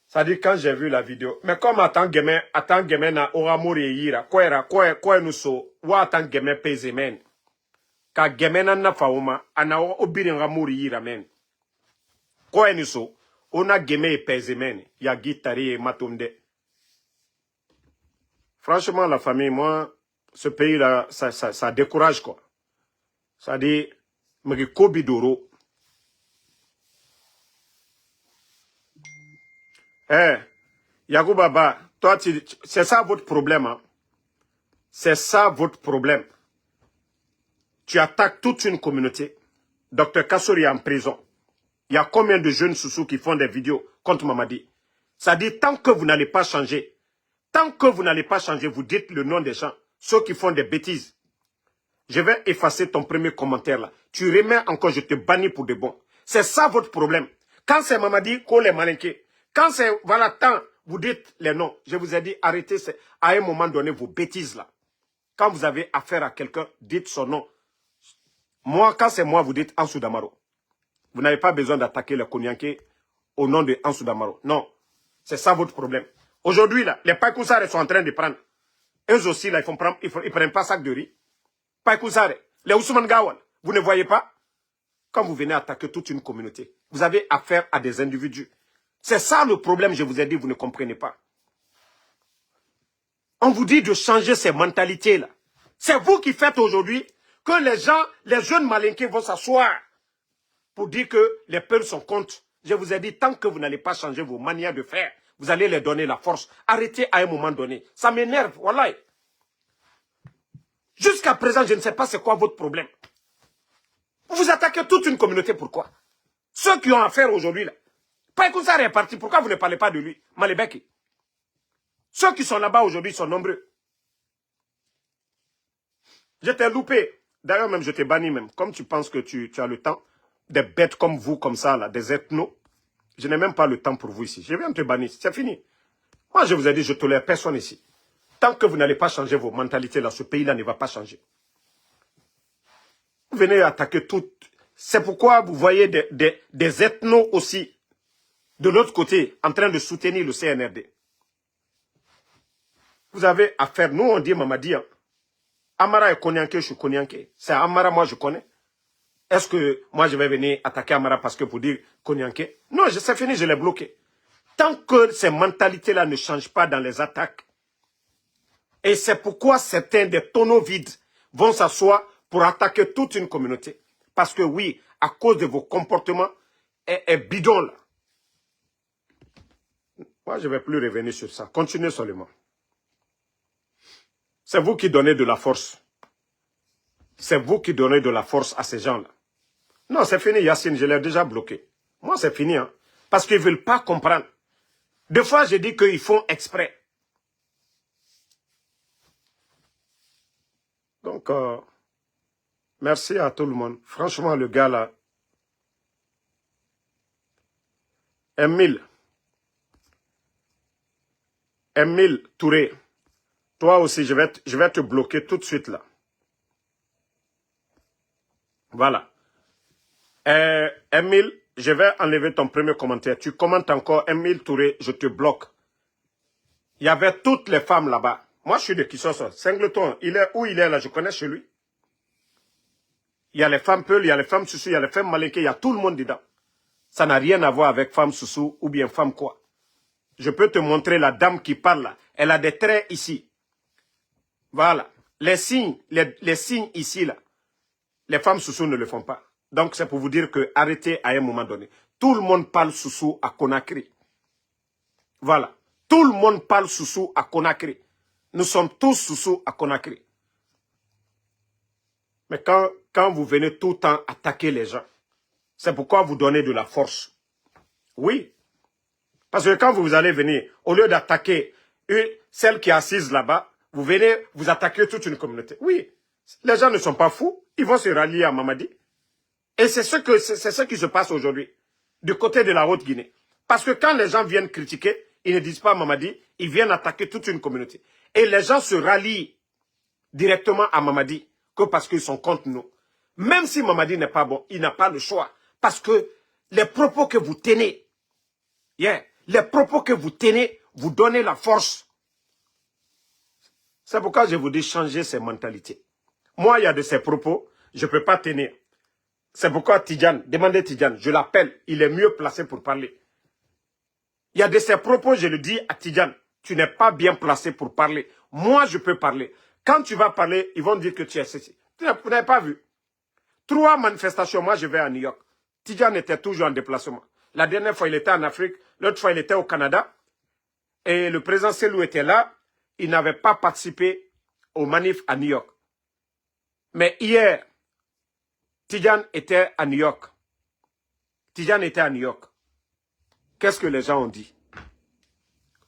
Ça dit quand j'ai vu la vidéo, mais comme attend gamin na ora mori yira, quoi nous so, wa attend gamin pese men. Ka gamin na fauma, ana obiringa mori yira men. Quoi nous so, on a gamin pese men, ya guitari et matumde. Franchement la famille, moi, ce pays là, ça décourage quoi. Ça dit, me kobi doro. Eh, Yagou Baba, toi, c'est ça votre problème. Hein? C'est ça votre problème. Tu attaques toute une communauté. Dr Kassori est en prison. Il y a combien de jeunes sous qui font des vidéos contre Mamadi? Ça dit, tant que vous n'allez pas changer, vous dites le nom des gens, ceux qui font des bêtises. Je vais effacer ton premier commentaire là. Tu remets encore, je te bannis pour de bon. C'est ça votre problème. Quand c'est Mamadi, qu'on les malinqués. Quand c'est, voilà, tant, vous dites les noms. Je vous ai dit, arrêtez à un moment donné vos bêtises là. Quand vous avez affaire à quelqu'un, dites son nom. Moi, quand c'est moi, vous dites Ansou Damaro. Vous n'avez pas besoin d'attaquer le Konyanké au nom de Ansou Damaro. Non. C'est ça votre problème. Aujourd'hui, là, les Païkoussarés sont en train de prendre. Eux aussi, là, ils prennent pas sac de riz. Païkoussarés, les Ousmane Gawal, vous ne voyez pas? Quand vous venez attaquer toute une communauté, vous avez affaire à des individus. C'est ça le problème, je vous ai dit, vous ne comprenez pas. On vous dit de changer ces mentalités-là. C'est vous qui faites aujourd'hui que les gens, les jeunes malinqués vont s'asseoir pour dire que les peuples sont contre. Je vous ai dit, tant que vous n'allez pas changer vos manières de faire, vous allez leur donner la force. Arrêtez à un moment donné. Ça m'énerve, voilà. Jusqu'à présent, je ne sais pas c'est quoi votre problème. Vous attaquez toute une communauté, pourquoi? Ceux qui ont affaire aujourd'hui, là. Païkoussar est parti, pourquoi vous ne parlez pas de lui? Malebeki. Ceux qui sont là-bas aujourd'hui sont nombreux. Je t'ai loupé. D'ailleurs, même je t'ai banni même. Comme tu penses que tu as le temps, des bêtes comme vous, comme ça, là, des ethnos, je n'ai même pas le temps pour vous ici. Je viens de te bannir, c'est fini. Moi, je vous ai dit, je ne tolère personne ici. Tant que vous n'allez pas changer vos mentalités, là, ce pays-là ne va pas changer. Vous venez attaquer tout. C'est pourquoi vous voyez des ethnos aussi, de l'autre côté, en train de soutenir le CNRD. Vous avez affaire, nous on dit Mamadi, hein. Amara est Konyanké, je suis Konyanké. C'est Amara, moi je connais. Est-ce que moi je vais venir attaquer Amara parce que pour dire Konyanké? Non, c'est fini, je l'ai bloqué. Tant que ces mentalités-là ne changent pas dans les attaques, et c'est pourquoi certains des tonneaux vides vont s'asseoir pour attaquer toute une communauté. Parce que oui, à cause de vos comportements et bidons là. Moi, je ne vais plus revenir sur ça. Continuez seulement. C'est vous qui donnez de la force. C'est vous qui donnez de la force à ces gens-là. Non, c'est fini, Yacine, je l'ai déjà bloqué. Moi, c'est fini. Hein. Parce qu'ils ne veulent pas comprendre. Des fois, je dis qu'ils font exprès. Donc, merci à tout le monde. Franchement, le gars là, Emile Touré, toi aussi, je vais te bloquer tout de suite là. Voilà. Emile, je vais enlever ton premier commentaire. Tu commentes encore, Emile Touré, je te bloque. Il y avait toutes les femmes là-bas. Moi, je suis de Kissoso. Singleton, où il est là, je connais chez lui. Il y a les femmes Peul, il y a les femmes Soussou, il y a les femmes Malinké, il y a tout le monde dedans. Ça n'a rien à voir avec femme Soussou ou bien femme quoi. Je peux te montrer la dame qui parle là. Elle a des traits ici. Voilà. Les signes ici là. Les femmes Soussou ne le font pas. Donc c'est pour vous dire que arrêtez à un moment donné. Tout le monde parle Soussou à Conakry. Voilà. Tout le monde parle Soussou à Conakry. Nous sommes tous Soussou à Conakry. Mais quand vous venez tout le temps attaquer les gens, c'est pourquoi vous donnez de la force. Oui. Parce que quand vous allez venir, au lieu d'attaquer celle qui est assise là-bas, vous venez, vous attaquer toute une communauté. Oui. Les gens ne sont pas fous. Ils vont se rallier à Mamadi. Et c'est ce qui se passe aujourd'hui, du côté de la Haute-Guinée. Parce que quand les gens viennent critiquer, ils ne disent pas Mamadi, ils viennent attaquer toute une communauté. Et les gens se rallient directement à Mamadi que parce qu'ils sont contre nous. Même si Mamadi n'est pas bon, il n'a pas le choix. Parce que les propos que vous tenez, les propos que vous tenez, vous donnez la force. C'est pourquoi je vous dis changer ces mentalités. Moi, il y a de ces propos, je ne peux pas tenir. C'est pourquoi Tidjane, demandez Tidjane, je l'appelle, il est mieux placé pour parler. Il y a de ces propos, je le dis à Tidjane, tu n'es pas bien placé pour parler. Moi, je peux parler. Quand tu vas parler, ils vont dire que tu es ceci. Vous n'avez pas vu. 3 manifestations, moi je vais à New York. Tidjane était toujours en déplacement. La dernière fois, il était en Afrique, l'autre fois, il était au Canada. Et le président Selou était là. Il n'avait pas participé aux manifs à New York. Mais hier, Tidjane était à New York. Tidjane était à New York. Qu'est-ce que les gens ont dit?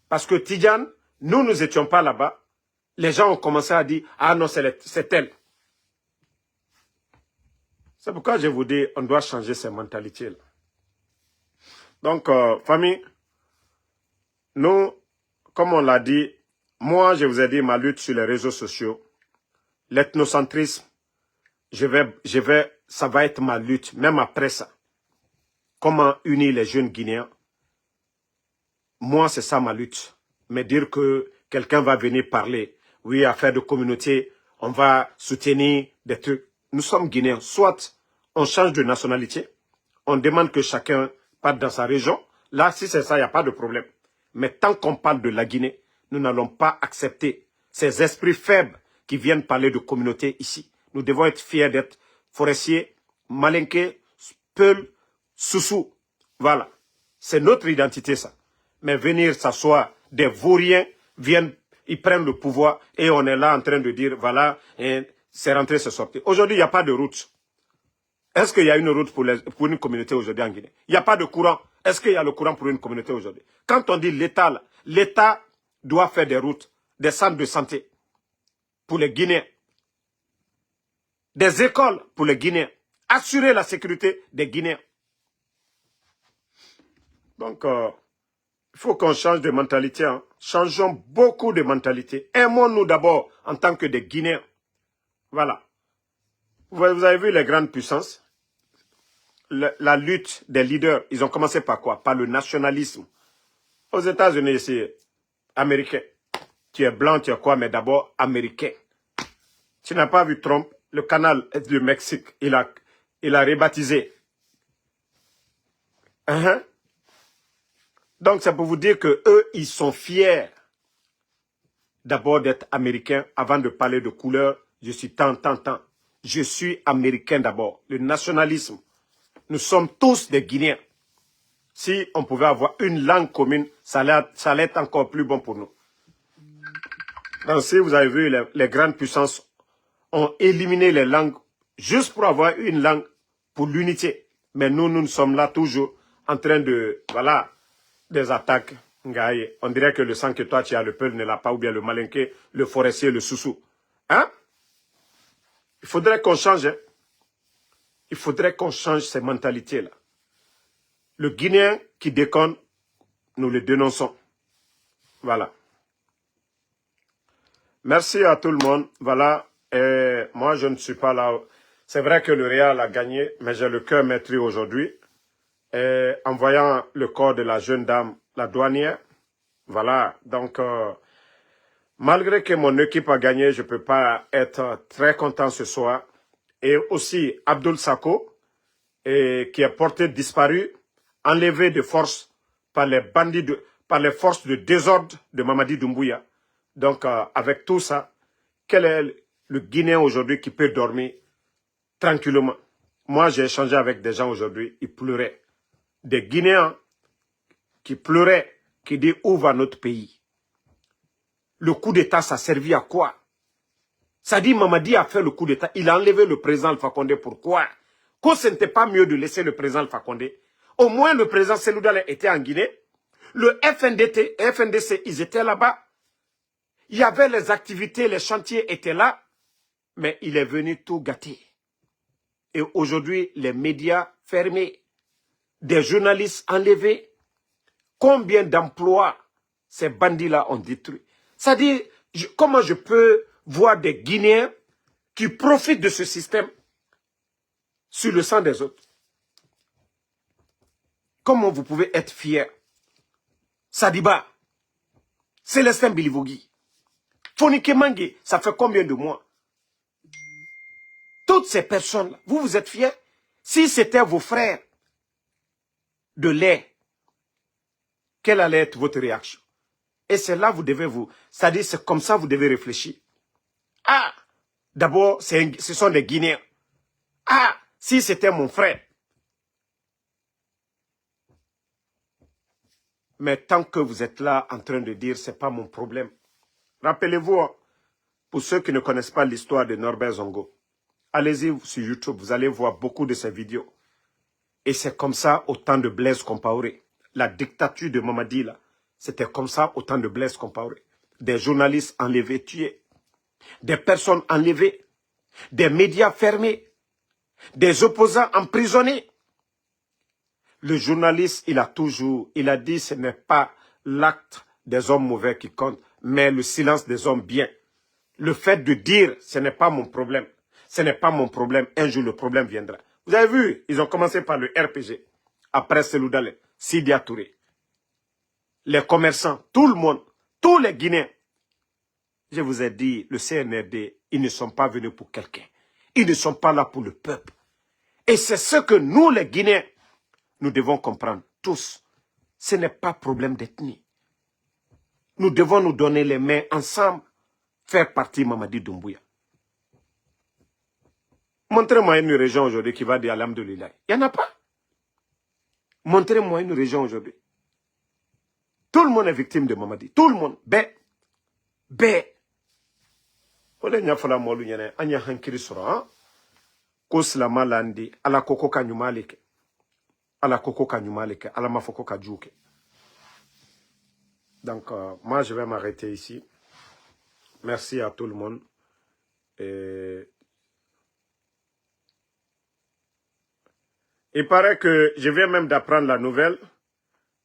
Parce que Tidjane, nous n'étions pas là-bas. Les gens ont commencé à dire, ah non, c'est elle. C'est pourquoi je vous dis, on doit changer ces mentalités-là. Donc, famille, nous, comme on l'a dit, moi, je vous ai dit ma lutte sur les réseaux sociaux. L'ethnocentrisme, ça va être ma lutte, même après ça. Comment unir les jeunes Guinéens? Moi, c'est ça ma lutte. Mais dire que quelqu'un va venir parler, oui, affaire de communauté, on va soutenir des trucs. Nous sommes Guinéens. Soit on change de nationalité, on demande que chacun parte dans sa région. Là, si c'est ça, il n'y a pas de problème. Mais tant qu'on parle de la Guinée, nous n'allons pas accepter ces esprits faibles qui viennent parler de communauté ici. Nous devons être fiers d'être forestiers, malinqués, Peul, Soussou. Voilà. C'est notre identité, ça. Mais venir s'asseoir, des vauriens viennent, ils prennent le pouvoir et on est là en train de dire, voilà, c'est rentré, c'est sorti. Aujourd'hui, il n'y a pas de route. Est-ce qu'il y a une route pour une communauté aujourd'hui en Guinée? Il n'y a pas de courant. Est-ce qu'il y a le courant pour une communauté aujourd'hui? Quand on dit l'État, l'État doit faire des routes, des centres de santé pour les Guinéens, des écoles pour les Guinéens, assurer la sécurité des Guinéens. Donc, il faut qu'on change de mentalité. Hein. Changeons beaucoup de mentalité. Aimons-nous d'abord en tant que des Guinéens. Voilà. Vous avez vu les grandes puissances? La lutte des leaders, ils ont commencé par quoi? Par le nationalisme. Aux États-Unis, ici, américain. Tu es blanc, tu es quoi, mais d'abord américain. Tu n'as pas vu Trump, le canal du Mexique, il a rebaptisé. Donc, c'est pour vous dire que eux, ils sont fiers d'abord d'être américains avant de parler de couleur. Je suis tant. Je suis américain d'abord. Le nationalisme. Nous sommes tous des Guinéens. Si on pouvait avoir une langue commune, ça allait être encore plus bon pour nous. Donc, si vous avez vu, les grandes puissances ont éliminé les langues juste pour avoir une langue pour l'unité. Mais nous sommes là toujours en train de, voilà, des attaques. Ngaye. On dirait que le sang que toi tu as, le peuple ne l'a pas, ou bien le malinqué, le forestier, le soussou. Hein? Il faudrait qu'on change. Hein? Il faudrait qu'on change ces mentalités-là. Le Guinéen qui déconne, nous le dénonçons. Voilà. Merci à tout le monde. Voilà. Et moi, je ne suis pas là. C'est vrai que le Real a gagné, mais j'ai le cœur meurtri aujourd'hui. En voyant le corps de la jeune dame, la douanière. Voilà. Donc, malgré que mon équipe a gagné, je ne peux pas être très content ce soir. Et aussi, Abdoul Sako, qui est porté disparu, enlevé de force par les bandits, par les forces de désordre de Mamadi Doumbouya. Donc, avec tout ça, quel est le Guinéen aujourd'hui qui peut dormir tranquillement? Moi, j'ai échangé avec des gens aujourd'hui, ils pleuraient. Des Guinéens qui pleuraient, qui disent où va notre pays? Le coup d'État, ça a servi à quoi? Ça dit Mamadi a fait le coup d'État, il a enlevé le président Alpha Condé. Pourquoi? Que ce n'était pas mieux de laisser le président Alpha Condé? Au moins, le président Cellou Dalein était en Guinée. Le FNDC, ils étaient là-bas. Il y avait les activités, les chantiers étaient là. Mais il est venu tout gâter. Et aujourd'hui, les médias fermés, des journalistes enlevés. Combien d'emplois ces bandits-là ont détruit? C'est-à-dire, comment je peux voir des Guinéens qui profitent de ce système sur le sang des autres? Comment vous pouvez être fiers? Sadiba, Célestin Bilivogui, Fonike Mangue, ça fait combien de mois? Toutes ces personnes-là, vous êtes fiers? Si c'était vos frères de lait, quelle allait être votre réaction? Et c'est là vous devez vous... C'est-à-dire, c'est comme ça vous devez réfléchir. Ah, d'abord, ce sont des Guinéens. Ah, si c'était mon frère. Mais tant que vous êtes là en train de dire, c'est pas mon problème. Rappelez-vous, pour ceux qui ne connaissent pas l'histoire de Norbert Zongo, allez-y sur YouTube, vous allez voir beaucoup de ces vidéos. Et c'est comme ça au temps de Blaise Compaoré. La dictature de Mamadi, là, c'était comme ça au temps de Blaise Compaoré. Des journalistes enlevés, tués. Des personnes enlevées. Des médias fermés. Des opposants emprisonnés. Le journaliste, il a dit ce n'est pas l'acte des hommes mauvais qui compte, mais le silence des hommes bien. Le fait de dire ce n'est pas mon problème. Ce n'est pas mon problème. Un jour, le problème viendra. Vous avez vu, ils ont commencé par le RPG. Après Cellou Dalein, Sidia Touré. Les commerçants, tout le monde, tous les Guinéens. Je vous ai dit, le CNRD, ils ne sont pas venus pour quelqu'un. Ils ne sont pas là pour le peuple. Et c'est ce que nous, les Guinéens, nous devons comprendre tous. Ce n'est pas problème d'ethnie. Nous devons nous donner les mains ensemble, faire partie Mamadi Doumbouya. Montrez-moi une région aujourd'hui qui va dire Alhamdoulilah. Il n'y en a pas. Montrez-moi une région aujourd'hui. Tout le monde est victime de Mamadi. Tout le monde. Bé. Ole nyafala molu nyene anya hankiri sura. Ko silama landi ala koko ka nyumalike. Ala koko ka nyumalike, ala mafoko ka djouke. Donc moi je vais m'arrêter ici. Merci à tout le monde. Et il paraît que je viens même d'apprendre la nouvelle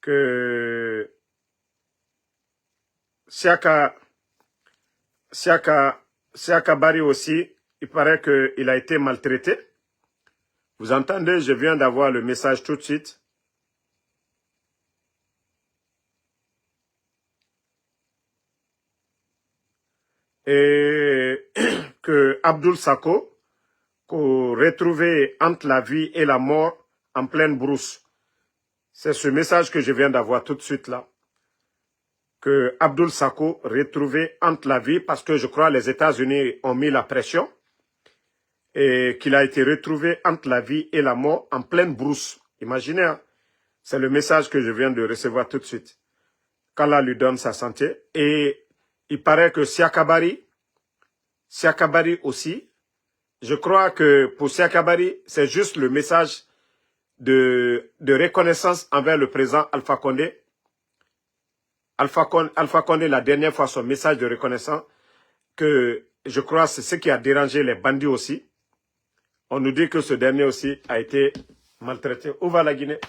que Siaka Bari aussi, il paraît qu'il a été maltraité. Vous entendez, je viens d'avoir le message tout de suite. Et que Abdoul Sako, qu'on retrouvait entre la vie et la mort en pleine brousse. C'est ce message que je viens d'avoir tout de suite là. Que Abdoul Sako retrouvé entre la vie, parce que je crois les États-Unis ont mis la pression, et qu'il a été retrouvé entre la vie et la mort en pleine brousse. Imaginez, hein? C'est le message que je viens de recevoir tout de suite. qu'Allah lui donne sa santé. Et il paraît que Siaka Bari aussi, je crois que pour Siaka Bari, c'est juste le message de reconnaissance envers le président Alpha Condé. Alpha Condé, la dernière fois, son message de reconnaissance, que je crois c'est ce qui a dérangé les bandits aussi. On nous dit que ce dernier aussi a été maltraité. Où va la Guinée?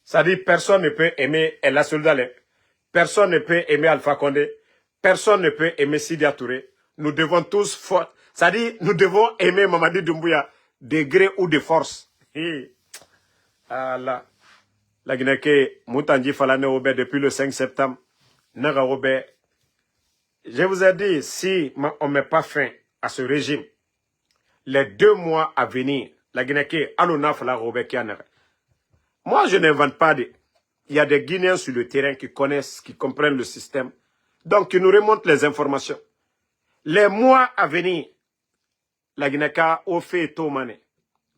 Ça dit personne ne peut aimer El Soldale. Personne ne peut aimer Alpha Condé. Personne ne peut aimer Sidia Touré. Nous devons tous, ça dit nous devons aimer Mamadi Doumbouya de gré ou de force. Ah là. La Guinée que Moutanji Falane Obe depuis le 5 septembre. Naga Obe. Je vous ai dit, si on ne met pas fin à ce régime, les 2 mois à venir, la Guinée que Alona Fala Obe Kianere. Moi, je n'invente pas. Il y a des Guinéens sur le terrain qui connaissent, qui comprennent le système. Donc, qui nous remontent les informations. Les mois à venir, la Guinée-Ka, au fait, Tomane.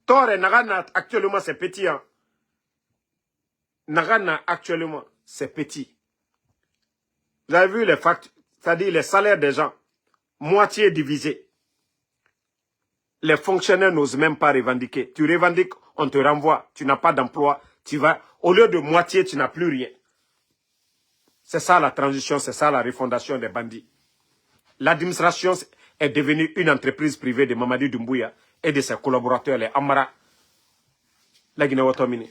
Tore, Nagana, actuellement, c'est petit. Hein. Nagana, actuellement, c'est petit. Vous avez vu les factures, c'est-à-dire les salaires des gens, moitié divisé. Les fonctionnaires n'osent même pas revendiquer. Tu revendiques, on te renvoie. Tu n'as pas d'emploi. Tu vas, au lieu de moitié, tu n'as plus rien. C'est ça la transition, c'est ça la refondation des bandits. L'administration est devenue une entreprise privée de Mamadi Doumbouya et de ses collaborateurs, les Amara, la Guinée-Watomini.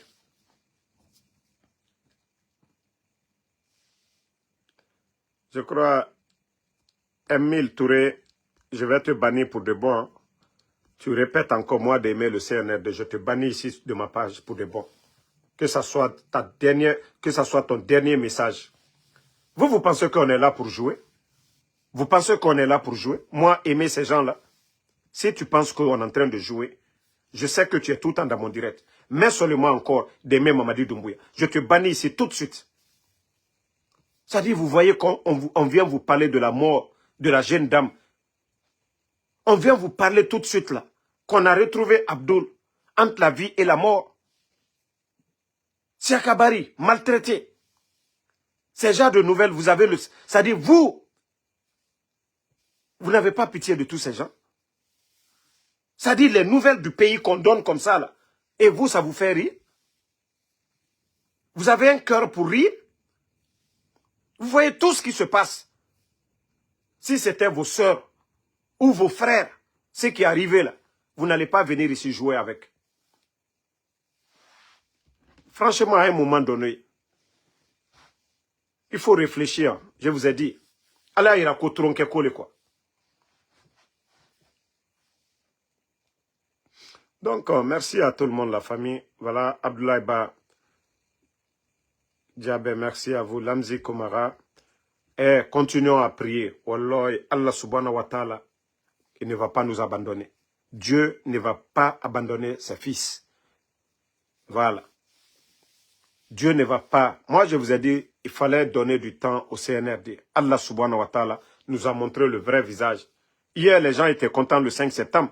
Je crois, Emile Touré, je vais te bannir pour de bon. Hein. Tu répètes encore moi d'aimer le CNRD. Je te bannis ici de ma page pour de bon. Que ça soit ton dernier message. Vous pensez qu'on est là pour jouer? Vous pensez qu'on est là pour jouer? Moi, aimer ces gens-là. Si tu penses qu'on est en train de jouer, je sais que tu es tout le temps dans mon direct. Mais seulement encore d'aimer Mamadi Doumbouya. Je te bannis ici tout de suite. Ça dit, vous voyez qu'on vient vous parler de la mort de la jeune dame. On vient vous parler tout de suite là. Qu'on a retrouvé Abdoul entre la vie et la mort. Siakabari, maltraité. Ces genres de nouvelles, vous avez le... Ça dit, vous n'avez pas pitié de tous ces gens. Ça dit, les nouvelles du pays qu'on donne comme ça, là. Et vous, ça vous fait rire. Vous avez un cœur pour rire. Vous voyez tout ce qui se passe. Si c'était vos sœurs ou vos frères, ce qui est arrivé là, vous n'allez pas venir ici jouer avec. Franchement, à un moment donné, il faut réfléchir. Je vous ai dit. Allah ira ko tronquer quoi. Donc, merci à tout le monde, la famille. Voilà, Abdoulaye Ba, Djabé, merci à vous, Lamzi Komara. Et continuons à prier. Wallahi, Allah subhanahu wa ta'ala, il ne va pas nous abandonner. Dieu ne va pas abandonner ses fils. Voilà. Dieu ne va pas. Moi, je vous ai dit, il fallait donner du temps au CNRD. Allah subhanahu wa ta'ala nous a montré le vrai visage. Hier, les gens étaient contents le 5 septembre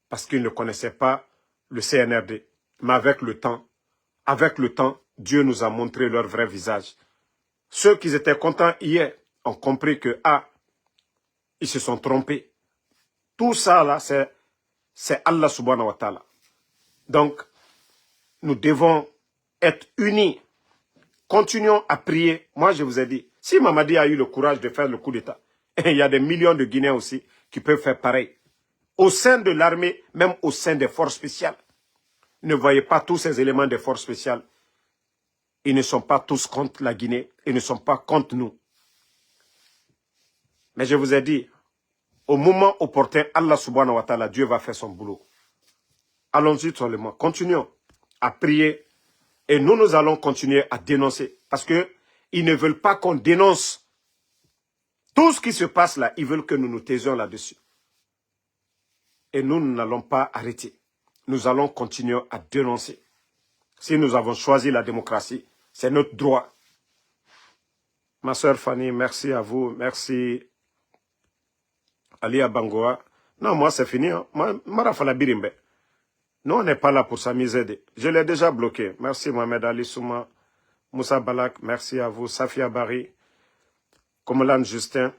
parce qu'ils ne connaissaient pas le CNRD. Mais avec le temps, Dieu nous a montré leur vrai visage. Ceux qui étaient contents hier ont compris que, ils se sont trompés. Tout ça, là, c'est Allah subhanahu wa ta'ala. Donc, nous devons être unis. Continuons à prier. Moi, je vous ai dit, si Mamadi a eu le courage de faire le coup d'État, il y a des millions de Guinéens aussi qui peuvent faire pareil. Au sein de l'armée, même au sein des forces spéciales. Ne voyez pas tous ces éléments des forces spéciales. Ils ne sont pas tous contre la Guinée. Ils ne sont pas contre nous. Mais je vous ai dit, au moment opportun, Allah subhanahu wa ta'ala, Dieu va faire son boulot. Allons-y seulement. Continuons à prier. Et nous allons continuer à dénoncer. Parce que ils ne veulent pas qu'on dénonce. Tout ce qui se passe là, ils veulent que nous nous taisions là-dessus. Et nous n'allons pas arrêter. Nous allons continuer à dénoncer. Si nous avons choisi la démocratie, c'est notre droit. Ma soeur Fanny, merci à vous. Merci Ali Abangoa. Non, moi c'est fini. Hein. Marafala Birimbe. Nous, on n'est pas là pour s'amuser. Je l'ai déjà bloqué. Merci Mohamed Ali Souma, Moussa Balak, merci à vous. Safia Bari, Komolan Justin,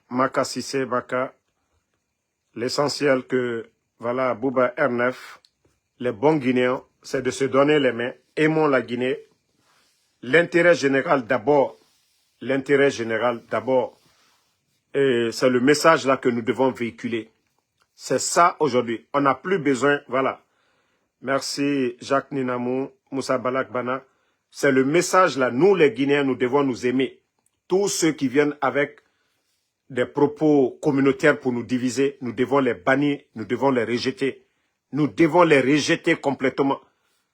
Maka Sissé Baka. L'essentiel que, voilà, Bouba R9, les bons Guinéens c'est de se donner les mains. Aimons la Guinée. L'intérêt général d'abord. L'intérêt général d'abord. Et c'est le message là que nous devons véhiculer. C'est ça aujourd'hui. On n'a plus besoin, voilà. Merci Jacques Ninamou, Moussa Balak Bana. C'est le message là. Nous les Guinéens, nous devons nous aimer. Tous ceux qui viennent avec des propos communautaires pour nous diviser, nous devons les bannir, nous devons les rejeter. Nous devons les rejeter complètement.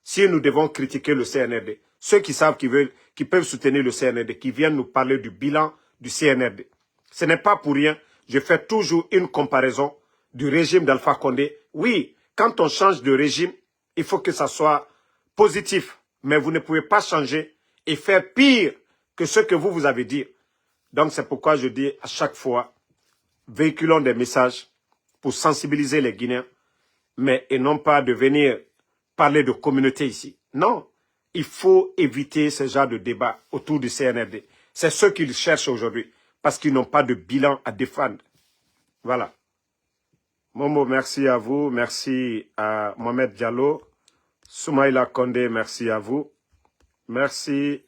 Si nous devons critiquer le CNRD, ceux qui savent qui peuvent soutenir le CNRD, qui viennent nous parler du bilan du CNRD. Ce n'est pas pour rien. Je fais toujours une comparaison du régime d'Alpha Condé. Oui, quand on change de régime, il faut que ça soit positif. Mais vous ne pouvez pas changer et faire pire que ce que vous avez dit. Donc c'est pourquoi je dis à chaque fois, véhiculons des messages pour sensibiliser les Guinéens, mais et non pas de venir parler de communauté ici. Non, il faut éviter ce genre de débat autour du CNRD. C'est ce qu'ils cherchent aujourd'hui, parce qu'ils n'ont pas de bilan à défendre. Voilà. Momo, merci à vous. Merci à Mohamed Diallo. Soumaïla Kondé, merci à vous. Merci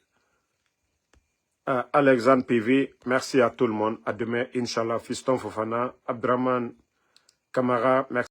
à Alexandre PV. Merci à tout le monde. À demain, Inch'Allah. Fiston Fofana, Abdraman Kamara, merci.